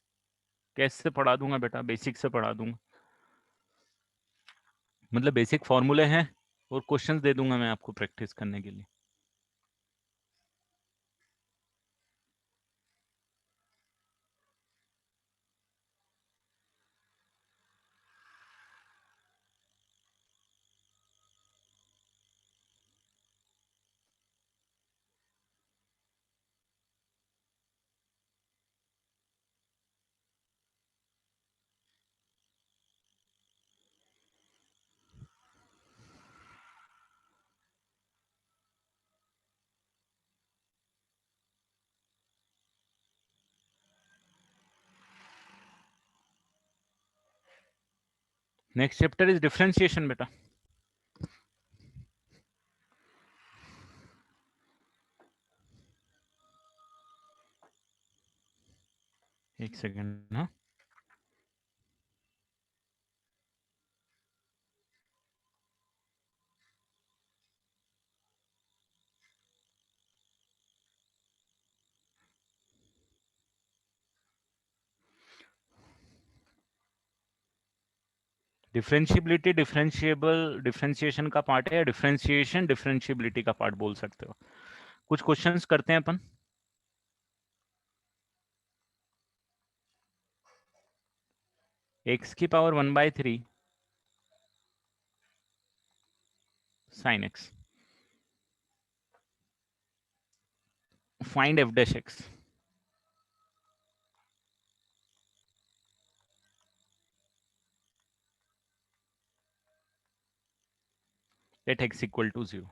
कैसे पढ़ा दूंगा बेटा, बेसिक से पढ़ा दूंगा, मतलब बेसिक फॉर्मूले हैं और क्वेश्चंस दे दूंगा मैं आपको प्रैक्टिस करने के लिए। नेक्स्ट चैप्टर इज डिफरेंशिएशन बेटा। एक सेकेंड, हाँ। डिफरेंशिएबिलिटी डिफरेंशिएबल डिफरेंशिएशन का पार्ट है, या डिफरेंशिएशन डिफरेंशिएबिलिटी का पार्ट बोल सकते हो। कुछ क्वेश्चंस करते हैं अपन। एक्स की power 1/3 sine x, find f dash x at x equal to 0।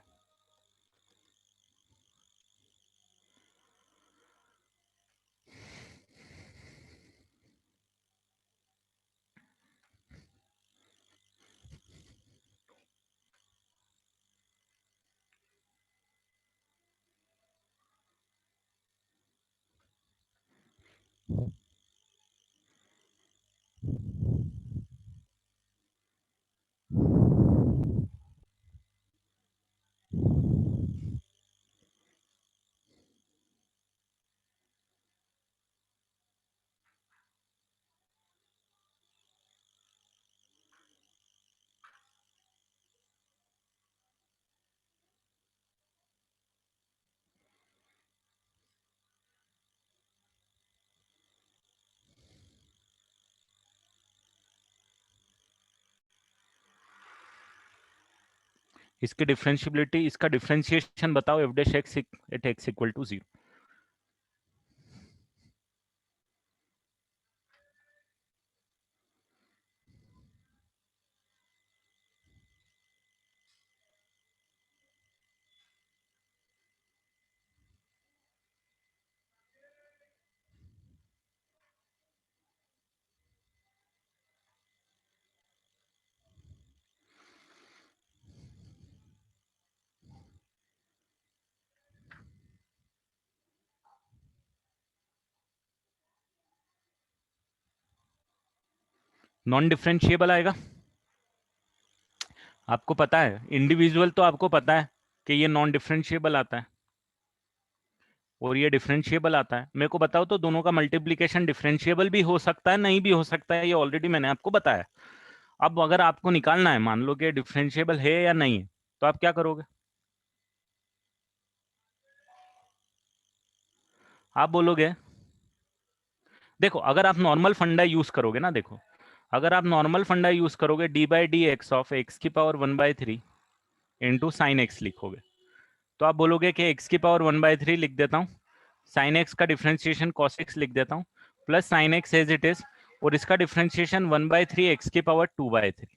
इसकी डिफरेंशियबिलिटी, इसका डिफरेंशिएशन बताओ f dash x at x equal to 0। Non differentiable आएगा। आपको पता है इंडिविजुअल, तो आपको पता है कि ये नॉन डिफरेंशिएबल आता है और ये डिफरेंशिएबल आता है। मेरे को बताओ तो दोनों का मल्टीप्लीकेशन डिफरेंशिएबल भी हो सकता है, नहीं भी हो सकता है, ये ऑलरेडी मैंने आपको बताया। अब अगर आपको निकालना है, मान लो कि डिफरेंशिएबल है या नहीं है, तो आप क्या करोगे? आप बोलोगे, देखो अगर आप नॉर्मल फंडा यूज करोगे ना, देखो अगर आप नॉर्मल फंडा यूज करोगे, D by D x of x की पावर 1/3 इंटू साइन एक्स लिखोगे, तो आप बोलोगे कि एक्स की पावर 1/3 लिख देता हूँ, साइन एक्स का डिफ्रेंशिएशन कॉस एक्स लिख देता हूँ, plus sine x as it is, और इसका डिफ्रेंशिएशन 1/3 एक्स की power 2/3।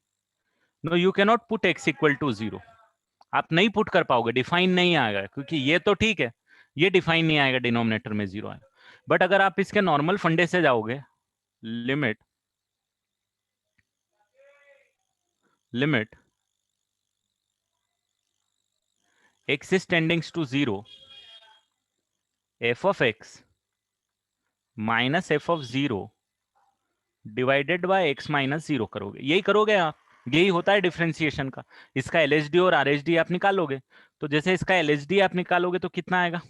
No, you cannot put x equal to 0। आप नहीं पुट कर पाओगे, डिफाइन नहीं आएगा, क्योंकि ये तो ठीक है, ये डिफाइन नहीं आएगा, डिनोमिनेटर में 0 आएगा। बट अगर आप इसके नॉर्मल फंडे से जाओगे, limit limit x is tending to 0, f of x minus f of 0 divided by x minus 0 करोगे, यही करोगे आप, यही होता है डिफरेंशिएशन का। इसका एलएचडी और आरएचडी आप निकालोगे, तो जैसे इसका एलएचडी आप निकालोगे तो कितना आएगा,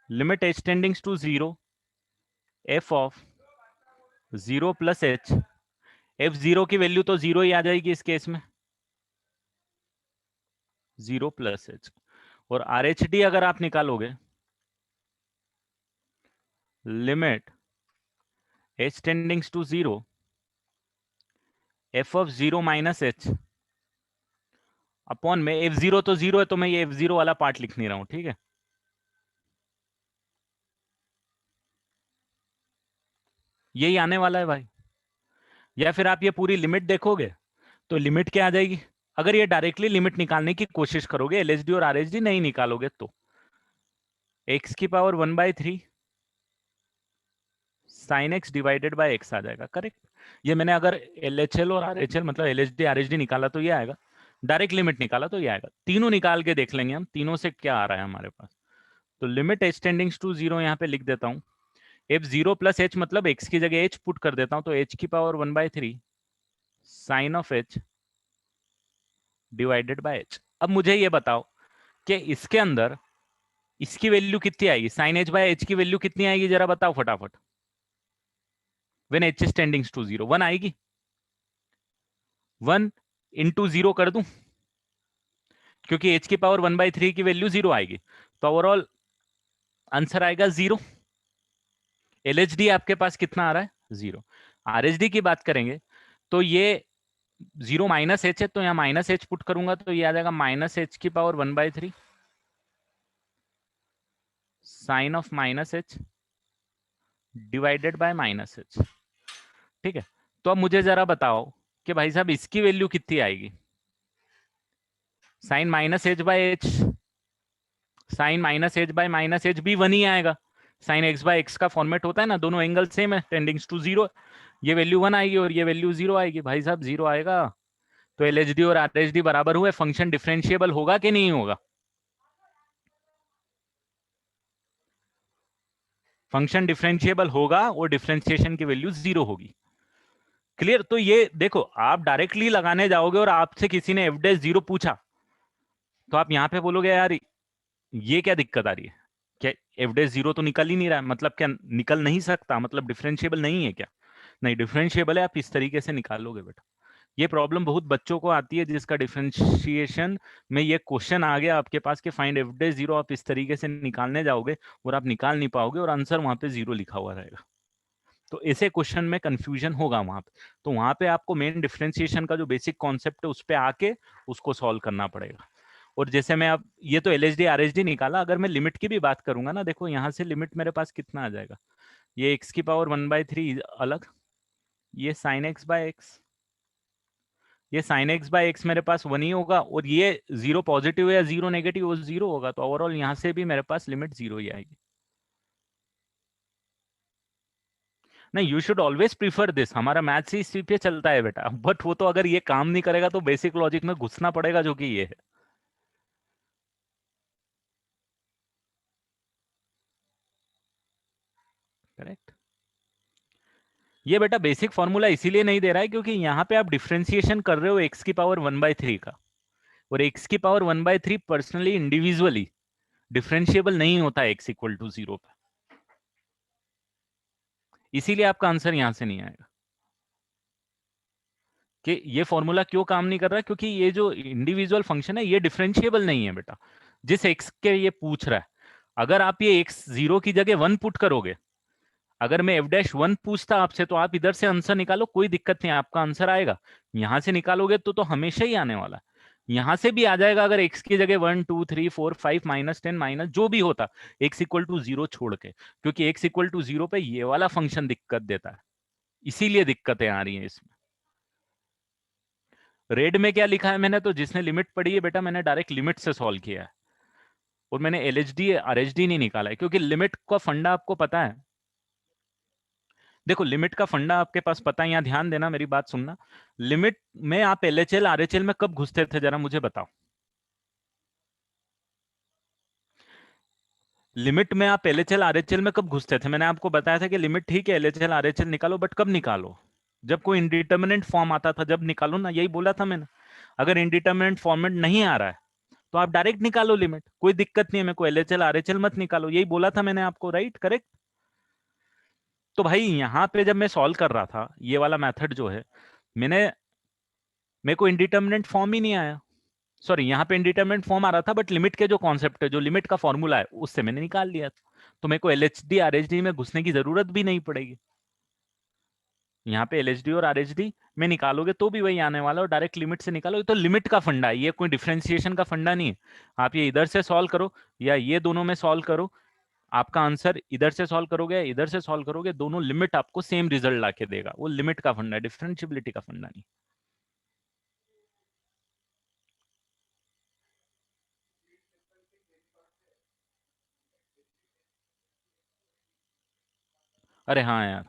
limit h tending to 0 f of 0 plus h, f0 की वैल्यू तो 0 ही आ जाएगी इस केस में, 0 प्लस h, और आरएचडी अगर आप निकालोगे, limit h tending to 0 f of 0 minus h upon में f0 तो 0 है, तो मैं ये f0 वाला पार्ट लिख नहीं रहा हूं, ठीक है। यही आने वाला है भाई। या फिर आप ये पूरी लिमिट देखोगे तो लिमिट क्या आ जाएगी, अगर ये डायरेक्टली लिमिट निकालने की कोशिश करोगे, एलएचडी और आरएचडी नहीं निकालोगे, तो एक्स की power 1/3 sine x divided by x आ जाएगा, करेक्ट। ये मैंने अगर एलएचएल और आरएचएल मतलब एलएचडी आरएचडी निकाला तो ये आएगा, डायरेक्ट लिमिट निकाला तो ये आएगा। तीनों निकाल के देख लेंगे हम, तीनों से क्या आ रहा है हमारे पास। तो लिमिट एच टेंडिंग टू 0 यहाँ पे लिख देता हूँ, एफ 0 प्लस एच मतलब एक्स की जगह एच पुट कर देता हूँ, तो एच की power 1/3 sine of h divided by h. अब मुझे ये बताओ कि इसके अंदर इसकी वैल्यू कितनी आएगी, साइन एच बाय एच की वैल्यू कितनी आएगी, जरा बताओ फटाफट। When h is tending to 0 1 आएगी, 1 इंटू 0 कर दूं, क्योंकि एच की पावर 1/3 की वैल्यू 0 आएगी, तो ओवरऑल आंसर आएगा 0। एलएचडी आपके पास कितना आ रहा है, 0। आरएचडी की बात करेंगे तो ये 0 माइनस एच है, तो यहाँ माइनस एच पुट करूंगा तो ये आ जाएगा माइनस एच की power 1/3 sine of minus h divided by minus h, ठीक है। तो अब मुझे जरा बताओ कि भाई साहब इसकी वैल्यू कितनी आएगी, sine minus h by h, sine minus h by minus h भी 1 ही आएगा, साइन एक्स बाय एक्स का फॉर्मेट होता है ना, दोनों एंगल सेम है, टेंडिंग टू 0, ये वैल्यू 1 आएगी और ये वैल्यू 0 आएगी, भाई साहब 0 आएगा। तो एलएचडी और आरएचडी बराबर हुए, फंक्शन डिफरेंशिएबल होगा कि नहीं होगा, फंक्शन डिफरेंशिएबल होगा और डिफरेंशिएशन की वैल्यू 0 होगी। क्लियर। तो ये देखो, आप डायरेक्टली लगाने जाओगे और आपसे किसी ने एफ डैश 0 पूछा, तो आप यहां पे बोलोगे यार ये क्या दिक्कत आ रही है, क्या एफ डैश 0 तो निकल ही नहीं रहा है, मतलब क्या निकल नहीं सकता, मतलब डिफरेंशिएबल नहीं है क्या? नहीं, डिफरेंशिएबल है, आप इस तरीके से निकालोगे बेटा। ये प्रॉब्लम बहुत बच्चों को आती है, जिसका डिफरेंशिएशन में ये क्वेश्चन आ गया आपके पास कि फाइंड एफ डैश 0, आप इस तरीके से निकालने जाओगे और आप निकाल नहीं पाओगे और आंसर वहां पे 0 लिखा हुआ रहेगा। तो ऐसे क्वेश्चन में कंफ्यूजन होगा वहां पे, तो वहां पे आपको मेन डिफरेंशिएशन का जो बेसिक कॉन्सेप्ट है उस पे आके उसको सॉल्व करना पड़ेगा। और जैसे मैं अब ये तो एलएचडी आरएचडी निकाला, अगर मैं लिमिट की भी बात करूंगा ना, देखो यहाँ से लिमिट मेरे पास कितना आ जाएगा, ये एक्स की पावर 1/3 अलग, ये साइन एक्स बाय एक्स, ये साइन एक्स बाय एक्स मेरे पास वन ही होगा, और ये जीरो पॉजिटिव या जीरो नेगेटिव वो जीरो होगा, तो ओवरऑल यहाँ से भी मेरे पास लिमिट जीरो ही आएगी। नहीं, you should always prefer this, हमारा मैथ्स ही इसी पे चलता है बेटा, बट वो तो अगर ये काम नहीं करेगा तो बेसिक लॉजिक में घुसना पड़ेगा, जो कि ये है। करेक्ट। ये बेटा बेसिक फॉर्मूला इसीलिए नहीं दे रहा है क्योंकि यहाँ पे आप डिफरेंशिएशन कर रहे हो एक्स की पावर 1/3 का, और एक्स की पावर 1/3 पर्सनली इंडिविजुअली डिफरेंशिएबल नहीं होता है एक्स इक्वल टू जीरो पे, इसीलिए आपका आंसर यहां से नहीं आएगा। कि ये फॉर्मूला क्यों काम नहीं कर रहा, क्योंकि ये जो इंडिविजुअल फंक्शन है ये डिफरेंशिएबल नहीं है बेटा, जिस एक्स के ये पूछ रहा है। अगर आप ये एक्स जीरो की जगह वन पुट करोगे, अगर मैं एफ डैश वन पूछता आपसे, तो आप इधर से आंसर निकालो, कोई दिक्कत नहीं, आपका आंसर आएगा। यहां से निकालोगे तो हमेशा ही आने वाला है। यहां से भी आ जाएगा अगर एक्स की जगह 1 2 3 4 5 -10 माइनस जो भी होता, एक्स इक्वल टू जीरो छोड़ के, क्योंकि एक्स इक्वल टू जीरो पे ये वाला फंक्शन दिक्कत देता है, इसीलिए दिक्कतें आ रही हैं इसमें। रेड में क्या लिखा है मैंने, तो जिसने लिमिट पढ़ी है बेटा, मैंने डायरेक्ट लिमिट से सॉल्व किया है, और मैंने एलएचडी आरएचडी नहीं निकाला है, क्योंकि लिमिट का फंडा आपको पता है। देखो लिमिट का फंडा आपके पास पता है, यहाँ ध्यान देना, मेरी बात सुनना। लिमिट में आप एलएचएल आरएचएल में कब घुसते थे, जरा मुझे बताओ। लिमिट में आप एलएचएल आरएचएल में कब घुसते थे, मैंने आपको बताया था कि लिमिट ठीक है, एलएचएल आरएचएल निकालो, बट कब निकालो, जब कोई इंडिटरमिनेंट फॉर्म आता था, जब निकालो ना, यही बोला था मैंने। अगर इंडिटरमिनेंट फॉर्मेट नहीं आ रहा है तो आप डायरेक्ट निकालो लिमिट, कोई दिक्कत नहीं है, मेरे को एलएचएल आरएचएल मत निकालो, यही बोला था मैंने आपको, राइट, करेक्ट। तो भाई यहाँ पे जब मैं सॉल्व कर रहा था ये वाला मेथड जो है, मैंने मेरे को इंडिटरमिनेंट फॉर्म ही नहीं आया, सॉरी यहाँ पे इंडिटरमिनेंट फॉर्म आ रहा था, बट लिमिट के जो कॉन्सेप्ट है, जो लिमिट का फॉर्मूला है, उससे मैंने निकाल लिया था, तो मेरे को एलएचडी आरएचडी में घुसने की जरूरत भी नहीं पड़ेगी। यहाँ पे एलएचडी और आरएचडी में निकालोगे तो भी वही आने वाला, और डायरेक्ट लिमिट से निकालोगे तो लिमिट का फंडा है, ये कोई डिफरेंशिएशन का फंडा नहीं है। आप ये इधर से सॉल्व करो या ये दोनों में सॉल्व करो, आपका आंसर इधर से सॉल्व करोगे इधर से सॉल्व करोगे, दोनों लिमिट आपको सेम रिजल्ट लाके देगा, वो लिमिट का फंडा है, डिफरेंशियबिलिटी का फंडा नहीं। अरे हाँ यार,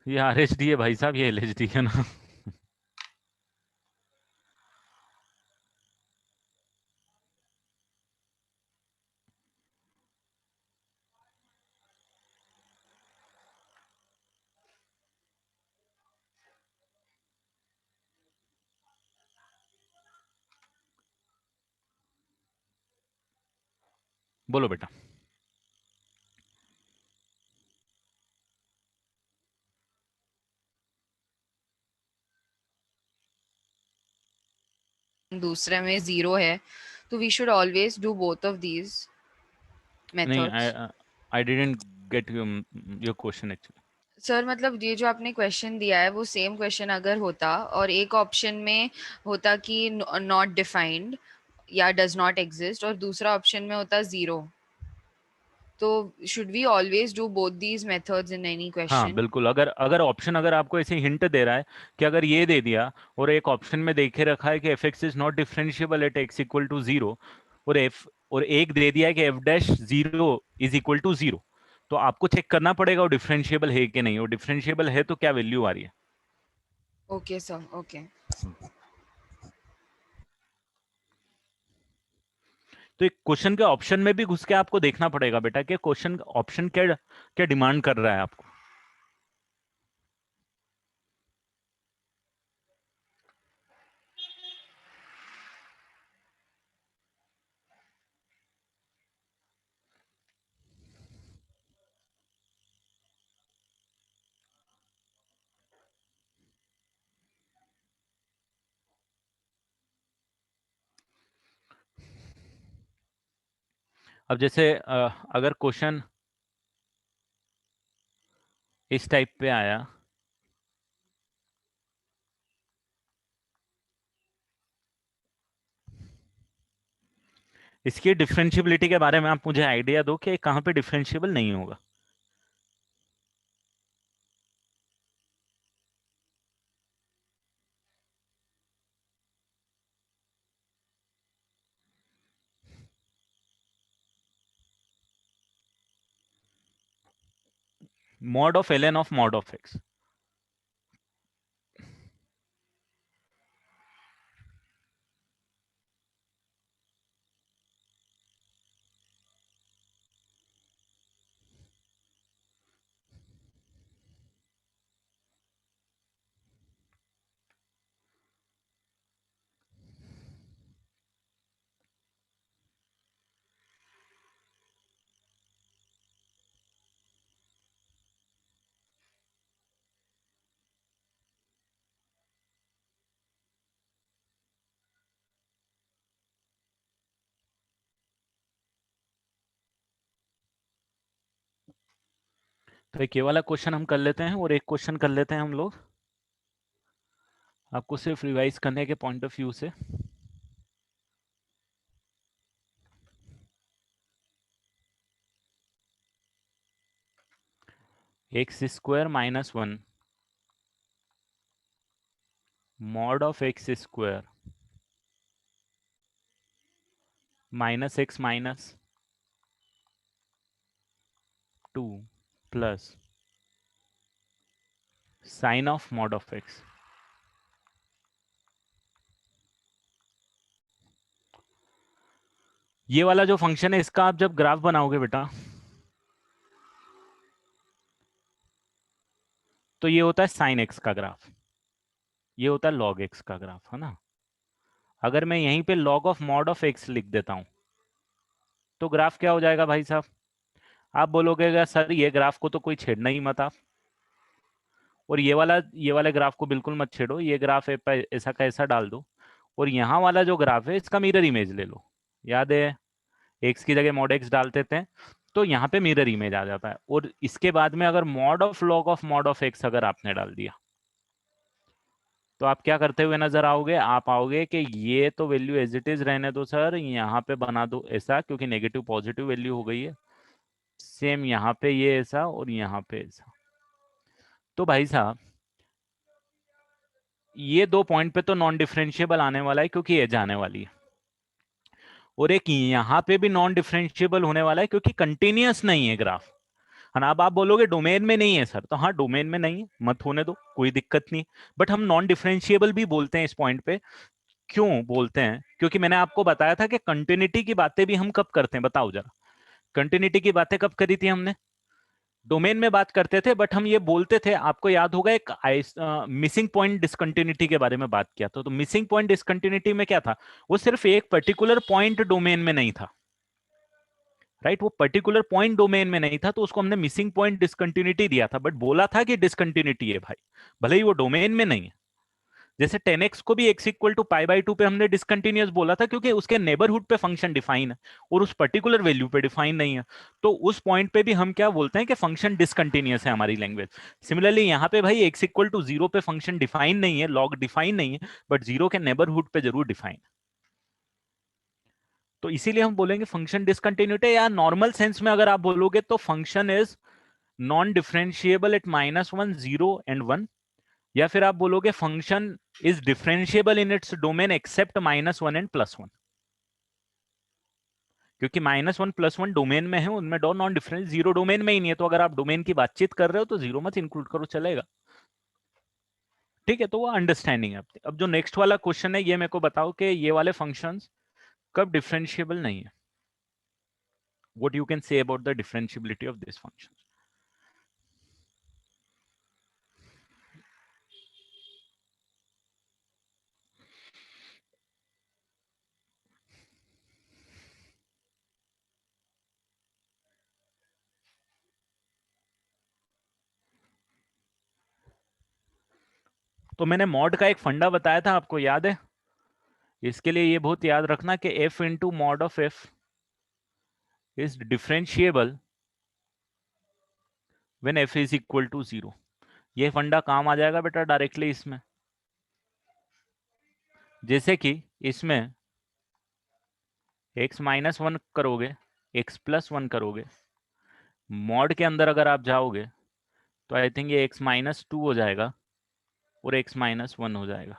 ये आरएचडी है भाई साहब, ये एलएचडी है ना। बोलो बेटा। दूसरे में जीरो है, तो we should always do both of these नहीं, methods. I didn't get your question actually. Sir मतलब ये जो आपने क्वेश्चन दिया है वो सेम क्वेश्चन अगर होता और एक ऑप्शन में होता कि नॉट डिफाइंड या डज नॉट एग्जिस्ट और दूसरा ऑप्शन में होता जीरो, तो should we always do both these methods in any हाँ क्वेश्चन? बिल्कुल, अगर अगर ऑप्शन अगर आपको ऐसे हिंट दे रहा है कि अगर ये दे दिया, और एक ऑप्शन में देखे रखा है कि f x is not differentiable at x equal to zero, और एफ और एक दे दिया है कि f dash zero is equal to zero, तो आपको चेक करना पड़ेगा वो डिफरेंशिएबल है कि नहीं, वो डिफरेंशिएबल है तो क्या वैल्यू आ रही है। Okay sir, okay. तो एक क्वेश्चन के ऑप्शन में भी घुस के आपको देखना पड़ेगा बेटा कि क्वेश्चन ऑप्शन क्या क्या डिमांड कर रहा है आपको। अब जैसे अगर क्वेश्चन इस टाइप पे आया। इसकी डिफरेंशियबिलिटी के बारे में आप मुझे आइडिया दो कि कहाँ पे डिफरेंशिएबल नहीं होगा। Mod of ln of mod of x। तो एक ये वाला क्वेश्चन हम कर लेते हैं और एक क्वेश्चन कर लेते हैं हम लोग, आपको सिर्फ रिवाइज करने के पॉइंट ऑफ व्यू से। X square minus one mod of x square minus x minus two plus sine of mod of x. ये वाला जो फंक्शन है इसका आप जब ग्राफ बनाओगे बेटा, तो ये होता है साइन एक्स का ग्राफ, ये होता है लॉग एक्स का ग्राफ, है ना। अगर मैं यहीं पे log of mod of x लिख देता हूं तो ग्राफ क्या हो जाएगा भाई साहब। आप बोलोगे सर ये ग्राफ को तो कोई छेड़ना ही मत आप, और ये वाले ग्राफ को बिल्कुल मत छेड़ो, ये ग्राफ ऐसा का ऐसा डाल दो, और यहाँ वाला जो ग्राफ है इसका मिरर इमेज ले लो। याद है एक्स की जगह मॉड एक्स डालते थे, तो यहाँ पे मिरर इमेज आ जाता है। और इसके बाद में अगर मॉड ऑफ एक्स अगर आपने डाल दिया, तो आप क्या करते हुए नजर आओगे, आप आओगे कि ये तो वैल्यू एज इट इज रहने दो सर, यहाँ पे बना दो ऐसा, क्योंकि नेगेटिव पॉजिटिव वैल्यू हो गई है। सेम यहाँ पे ये ऐसा और यहाँ पे ऐसा। तो भाई साहब ये दो पॉइंट पे तो नॉन डिफरेंशिएबल आने वाला है क्योंकि ये जाने वाली है, और एक यहाँ पे भी नॉन डिफरेंशिएबल होने वाला है क्योंकि कंटिन्यूअस नहीं है ग्राफ। है ना। अब आप बोलोगे डोमेन में नहीं है सर, तो हाँ डोमेन में नहीं है, मत होने दो, कोई दिक्कत नहीं। बट हम नॉन डिफरेंशिएबल भी बोलते हैं इस पॉइंट पे। क्यों बोलते हैं? क्योंकि मैंने आपको बताया था कि कंटिन्यूटी की बातें भी हम कब करते हैं, बताओ जरा। कंटिन्यूटी की बातें कब करी थी हमने? डोमेन में बात करते थे, बट हम ये बोलते थे, आपको याद होगा एक मिसिंग पॉइंट डिसकंटिन्यूटी के बारे में बात किया था। तो मिसिंग पॉइंट डिसकंटिन्यूटी में क्या था, वो सिर्फ एक पर्टिकुलर पॉइंट डोमेन में नहीं था, राइट। वो पर्टिकुलर पॉइंट डोमेन में नहीं था, तो उसको हमने मिसिंग पॉइंट डिसकंटिन्यूटी दिया था, बट बोला था कि डिसकंटिन्यूटी है भाई, भले ही वो डोमेन में नहीं है। जैसे 10x को भी x equal to pi by two पे हमने डिसकंटिन्यूअस बोला था, क्योंकि उसके नेबरहुड पे फंक्शन डिफाइन है और उस पर्टिकुलर वैल्यू पे डिफाइन नहीं है। तो उस पॉइंट पे भी हम क्या बोलते हैं कि फंक्शन डिसकंटिन्यूअस है हमारी लैंग्वेज। सिमिलरली यहाँ पे भाई x इक्वल टू जीरो पे फंक्शन डिफाइन नहीं है, लॉग डिफाइन नहीं है, बट जीरो के नेबरहुड पे जरूर डिफाइन है। तो इसीलिए हम बोलेंगे फंक्शन डिसकंटिन्यूटी, या नॉर्मल सेंस में अगर आप बोलोगे तो function is non differentiable at minus one zero and one, या फिर आप बोलोगे function is differentiable in its domain except minus one and plus one. क्योंकि minus one plus one domain में है, उनमें do non difference, zero domain में ही नहीं है, तो अगर आप डोमेन की बातचीत कर रहे हो तो जीरो मत इंक्लूड करो, चलेगा। ठीक है, तो वो अंडरस्टैंडिंग है आपकी। अब जो नेक्स्ट वाला क्वेश्चन है, ये मेरे को बताओ कि ये वाले फंक्शंस कब डिफरेंशिएबल नहीं है। What you can say about the differentiability of this function. तो मैंने मॉड का एक फंडा बताया था, आपको याद है? इसके लिए ये बहुत याद रखना कि f into mod of f is differentiable when f is equal to 0। ये फंडा काम आ जाएगा बेटा डायरेक्टली इसमें, जैसे कि इसमें x माइनस वन करोगे, x प्लस वन करोगे, मॉड के अंदर अगर आप जाओगे तो आई थिंक ये x माइनस टू हो जाएगा और x माइनस वन हो जाएगा,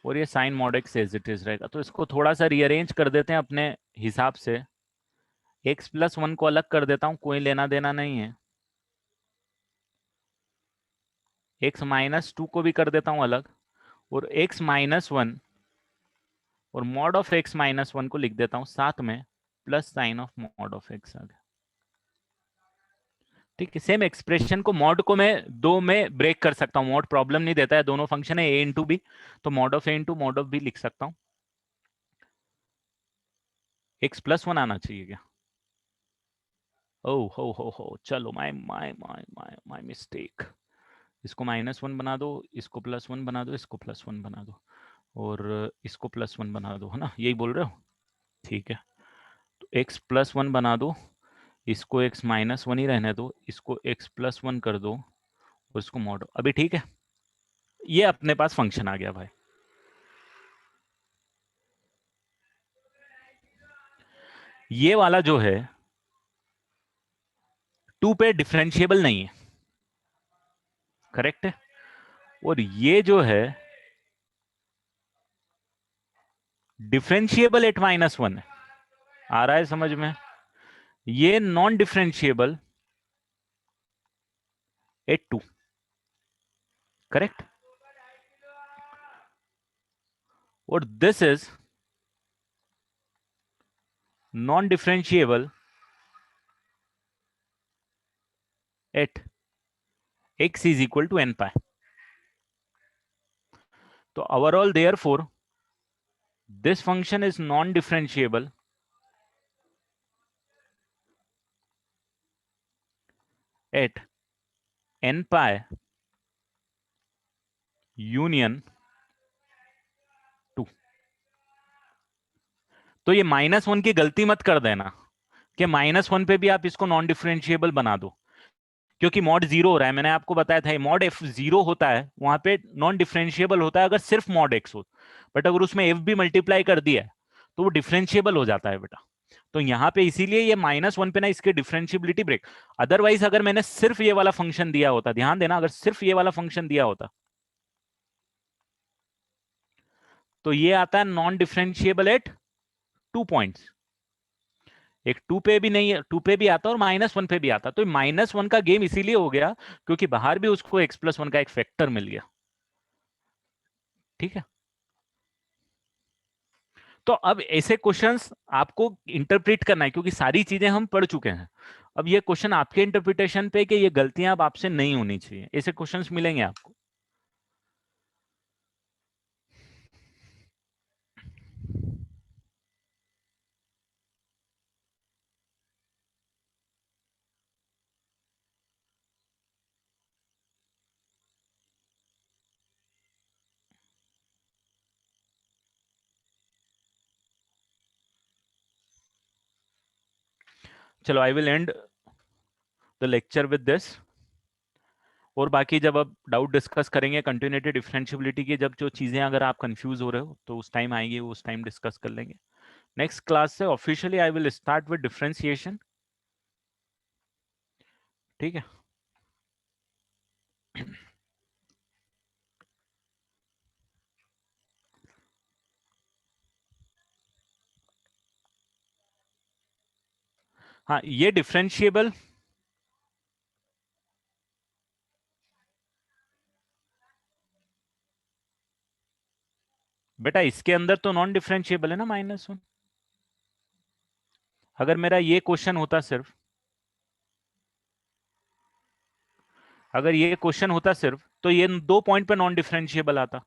और ये sine mod x as it is रहेगा। तो इसको थोड़ा सा रीअरेंज कर देते हैं अपने हिसाब से, x प्लस वन को अलग कर देता हूँ, कोई लेना देना नहीं है, x माइनस टू को भी कर देता हूँ अलग, और x माइनस वन और mod of x minus one को लिख देता हूँ साथ में plus sine of mod of x आ गया। ठीक है, सेम एक्सप्रेशन को मॉड को मैं दो में ब्रेक कर सकता हूँ, मॉड प्रॉब्लम नहीं देता है, दोनों फंक्शन है a इंटू बी, तो mod of a into mod of b लिख सकता हूँ। x प्लस वन आना चाहिए क्या? ओह हो चलो, my my my my my mistake. इसको माइनस वन बना दो, इसको प्लस वन बना दो, इसको प्लस वन बना दो, और इसको प्लस वन बना दो, है ना, यही बोल रहे हो? ठीक है, तो x प्लस वन बना दो, इसको x माइनस वन ही रहने दो, इसको x प्लस वन कर दो, और इसको मॉड, अभी ठीक है, ये अपने पास फंक्शन आ गया भाई। ये वाला जो है टू पे डिफरेंशिएबल नहीं है, करेक्ट है, और ये जो है डिफरेंशिएबल एट माइनस वन है, आ रहा है समझ में? ये non differentiable at two, correct, और this is non differentiable at x is equal to n pi। तो overall therefore this function is non-differentiable at n pi union 2। तो ये माइनस वन की गलती मत कर देना कि माइनस वन पे भी आप इसको नॉन डिफरेंशिएबल बना दो, क्योंकि मॉड जीरो हो रहा है, मैंने आपको बताया था मॉड एफ जीरो होता है वहां पे नॉन डिफरेंशिएबल होता है अगर सिर्फ मॉड एक्स हो, बट अगर उसमें एफ भी मल्टीप्लाई कर दिया है तो वो डिफरेंशिएबल हो जाता है बेटा। तो यहाँ पे इसीलिए ये माइनस वन पे ना इसकी डिफरेंशियबिलिटी ब्रेक, अदरवाइज अगर मैंने सिर्फ ये वाला फंक्शन दिया होता, ध्यान देना, अगर सिर्फ ये वाला फंक्शन दिया होता तो ये आता है non differentiable at two points, एक टू पे भी नहीं है, टू पे भी आता और माइनस वन पे भी आता, तो माइनस वन का गेम इसीलिए हो गया क्योंकि बाहर भी उसको एक्स प्लस वन का एक फैक्टर मिल गया। ठीक है, तो अब ऐसे क्वेश्चंस आपको इंटरप्रेट करना है क्योंकि सारी चीजें हम पढ़ चुके हैं, अब ये क्वेश्चन आपके इंटरप्रिटेशन पे कि ये गलतियां अब आपसे नहीं होनी चाहिए, ऐसे क्वेश्चंस मिलेंगे आपको। चलो, I will and the lecture with this, और बाकी जब अब डाउट डिस्कस करेंगे कंटिन्यूटी डिफरेंशियबिलिटी की, जब जो चीजें अगर आप कंफ्यूज हो रहे हो तो उस टाइम आएंगे, उस टाइम डिस्कस कर लेंगे। नेक्स्ट क्लास से officially I will start with differentiation. ठीक है, हाँ ये डिफरेंशिएबल, बेटा इसके अंदर तो नॉन डिफरेंशिएबल है ना माइनस वन, अगर मेरा ये क्वेश्चन होता सिर्फ, अगर ये क्वेश्चन होता सिर्फ तो ये दो पॉइंट पे नॉन डिफरेंशिएबल आता,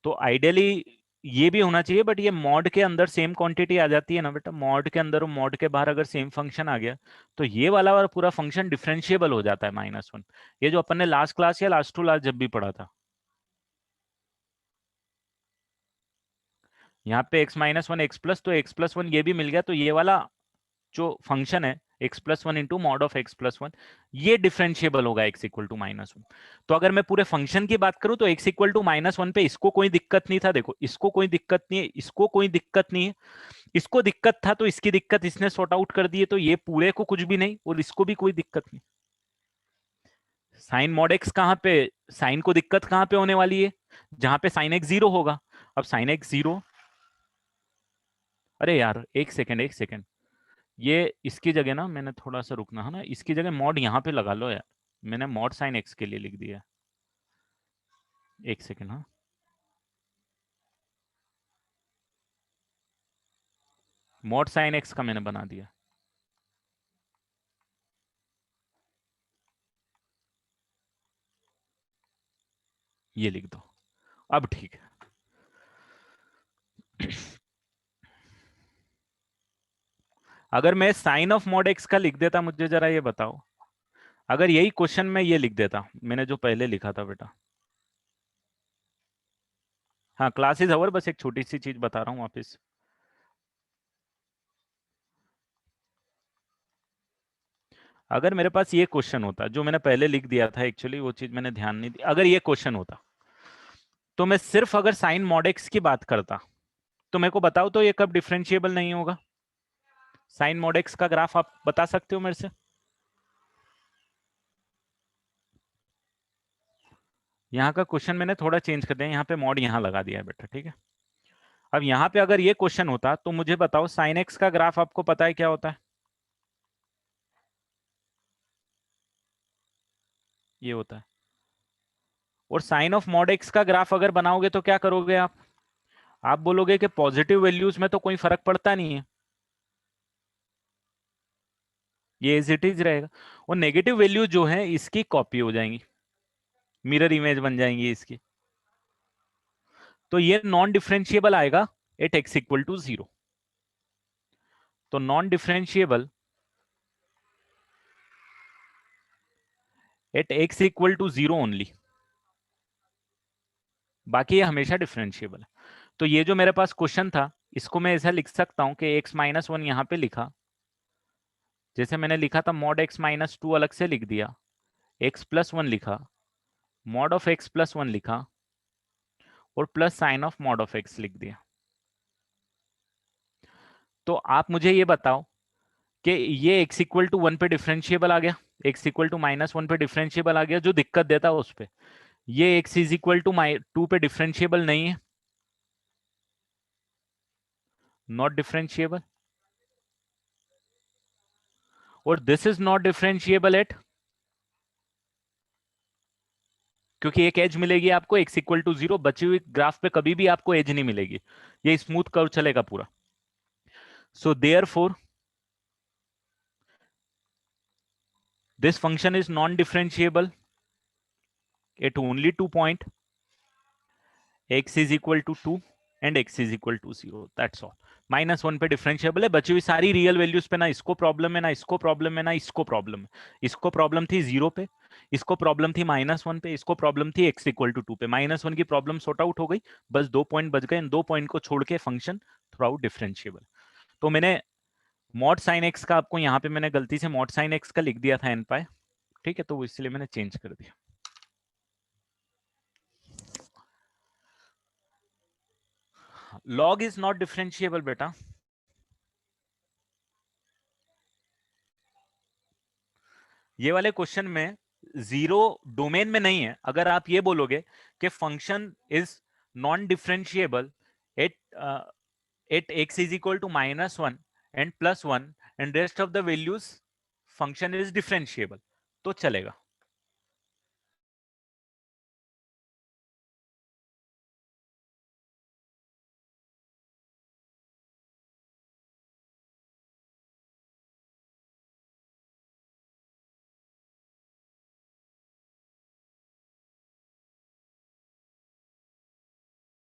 तो आइडियली ये भी होना चाहिए, बट ये मॉड के अंदर सेम क्वांटिटी आ जाती है ना बेटा, मॉड के अंदर और मॉड के बाहर अगर सेम फंक्शन आ गया तो ये वाला पूरा फंक्शन डिफरेंशिएबल हो जाता है माइनस वन, ये जो अपन ने लास्ट क्लास या लास्ट टू लास्ट जब भी पढ़ा था। यहाँ पे x minus one x plus, तो x प्लस वन ये भी मिल गया, तो ये वाला जो फंक्शन है x plus one into mod of x plus one, ये डिफरेंशिएबल होगा x equal to minus one. तो अगर मैं पूरे फंक्शन की बात करूं तो x equal to minus one पे इसको कोई दिक्कत नहीं था, देखो इसको कोई दिक्कत नहीं है, इसको कोई दिक्कत नहीं है, इसको दिक्कत था तो इसकी दिक्कत इसने सॉर्ट आउट कर दी है, तो ये पूरे को कुछ भी नहीं और इसको भी कोई दिक्कत नहीं। साइन मॉड एक्स कहां पे, साइन को दिक्कत कहां पे होने वाली है, जहां पे साइन एक्स जीरो होगा। अब साइन एक्स जीरो, अरे यार एक सेकेंड एक सेकेंड, ये इसकी जगह ना मैंने थोड़ा सा रुकना है ना, इसकी जगह मॉड यहाँ पे लगा लो यार, मैंने मॉड साइन एक्स के लिए लिख दिया, एक सेकेंड। हाँ मॉड साइन एक्स का मैंने बना दिया, ये लिख दो, अब ठीक है। अगर मैं साइन ऑफ मॉड एक्स का लिख देता, मुझे जरा ये बताओ, अगर यही क्वेश्चन में ये लिख देता मैंने जो पहले लिखा था बेटा, हाँ क्लास इज अवर, बस एक छोटी सी चीज बता रहा हूँ वापिस। अगर मेरे पास ये क्वेश्चन होता जो मैंने पहले लिख दिया था, एक्चुअली वो चीज मैंने ध्यान नहीं दी, अगर ये क्वेश्चन होता तो मैं सिर्फ अगर साइन मॉड एक्स की बात करता, तो मेरे को बताओ तो ये कब डिफरेंशिएबल नहीं होगा, साइन मॉड एक्स का ग्राफ आप बता सकते हो मेरे से। यहाँ का क्वेश्चन मैंने थोड़ा चेंज कर दिया, यहाँ पे मॉड यहाँ लगा दिया है बेटा, ठीक है। अब यहाँ पे अगर ये क्वेश्चन होता तो मुझे बताओ साइन एक्स का ग्राफ आपको पता है क्या होता है, ये होता है। और साइन ऑफ मॉड एक्स का ग्राफ अगर बनाओगे तो क्या करोगे आप बोलोगे कि पॉजिटिव वैल्यूज में तो कोई फर्क पड़ता नहीं है, ये एज इट इज रहेगा, और नेगेटिव वैल्यू जो है इसकी कॉपी हो जाएंगी, मिरर इमेज बन जाएंगी इसकी, तो ये नॉन डिफरेंशिएबल आएगा at x equal to zero. तो non differentiable at x equal to zero only, बाकी ये हमेशा डिफरेंशिएबल है। तो ये जो मेरे पास क्वेश्चन था, इसको मैं ऐसा लिख सकता हूं कि एक्स माइनस वन यहां पे लिखा, जैसे मैंने लिखा था मॉड एक्स माइनस टू अलग से लिख दिया, एक्स प्लस वन लिखा, mod of x plus one लिखा, और plus sine of mod of x लिख दिया। तो आप मुझे ये बताओ कि ये एक्स इक्वल टू वन पे डिफरेंशिएबल आ गया, x equal to minus one पे डिफरेंशिएबल आ गया, जो दिक्कत देता है उस पे, ये x is equal to two पे डिफरेंशिएबल नहीं है, नॉट डिफरेंशिएबल, और this is not differentiable eight, क्योंकि एक एज मिलेगी आपको एक्स इक्वल टू जीरो, बची हुई ग्राफ पे कभी भी आपको एज नहीं मिलेगी, ये स्मूथ कर्व चलेगा पूरा। So therefore this function is non differentiable at only 2 point, x is equal to 2 and x is equal to 0, that's all. Minus one पे डिफरेंशिएबल है, बची हुई सारी रियल वैल्यूज पे ना इसको प्रॉब्लम है, ना इसको प्रॉब्लम है, ना इसको प्रॉब्लम है। इसको प्रॉब्लम थी जीरो पे, इसको प्रॉब्लम थी माइनस वन पे, इसको प्रॉब्लम थी एक्स इक्वल टू टू पे। माइनस वन की प्रॉब्लम सॉर्ट आउट हो गई, बस 2 पॉइंट बच गए, इन 2 पॉइंट को छोड़ के फंक्शन थ्रू आउट डिफरेंशिएबल। तो मैंने मॉड साइन एक्स का आपको यहाँ पे मैंने गलती से मॉड साइन एक्स का लिख दिया था एन पाए, ठीक है, तो इसलिए मैंने चेंज कर दिया। लॉग इज नॉट डिफरेंशिएबल बेटा, ये वाले क्वेश्चन में जीरो डोमेन में नहीं है। अगर आप ये बोलोगे कि function is non differentiable at at x is equal to minus one and plus one and rest of the values function is differentiable, तो चलेगा।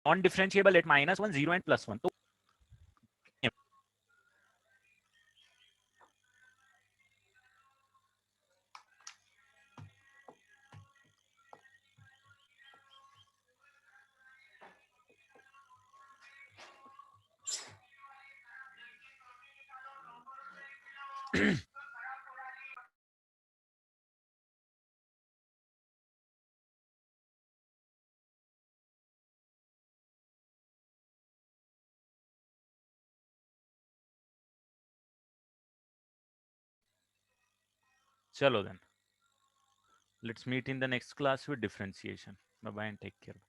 Non differentiable at minus one zero and plus one, तो Chalo then. Let's meet in the next class with differentiation. Bye bye and take care.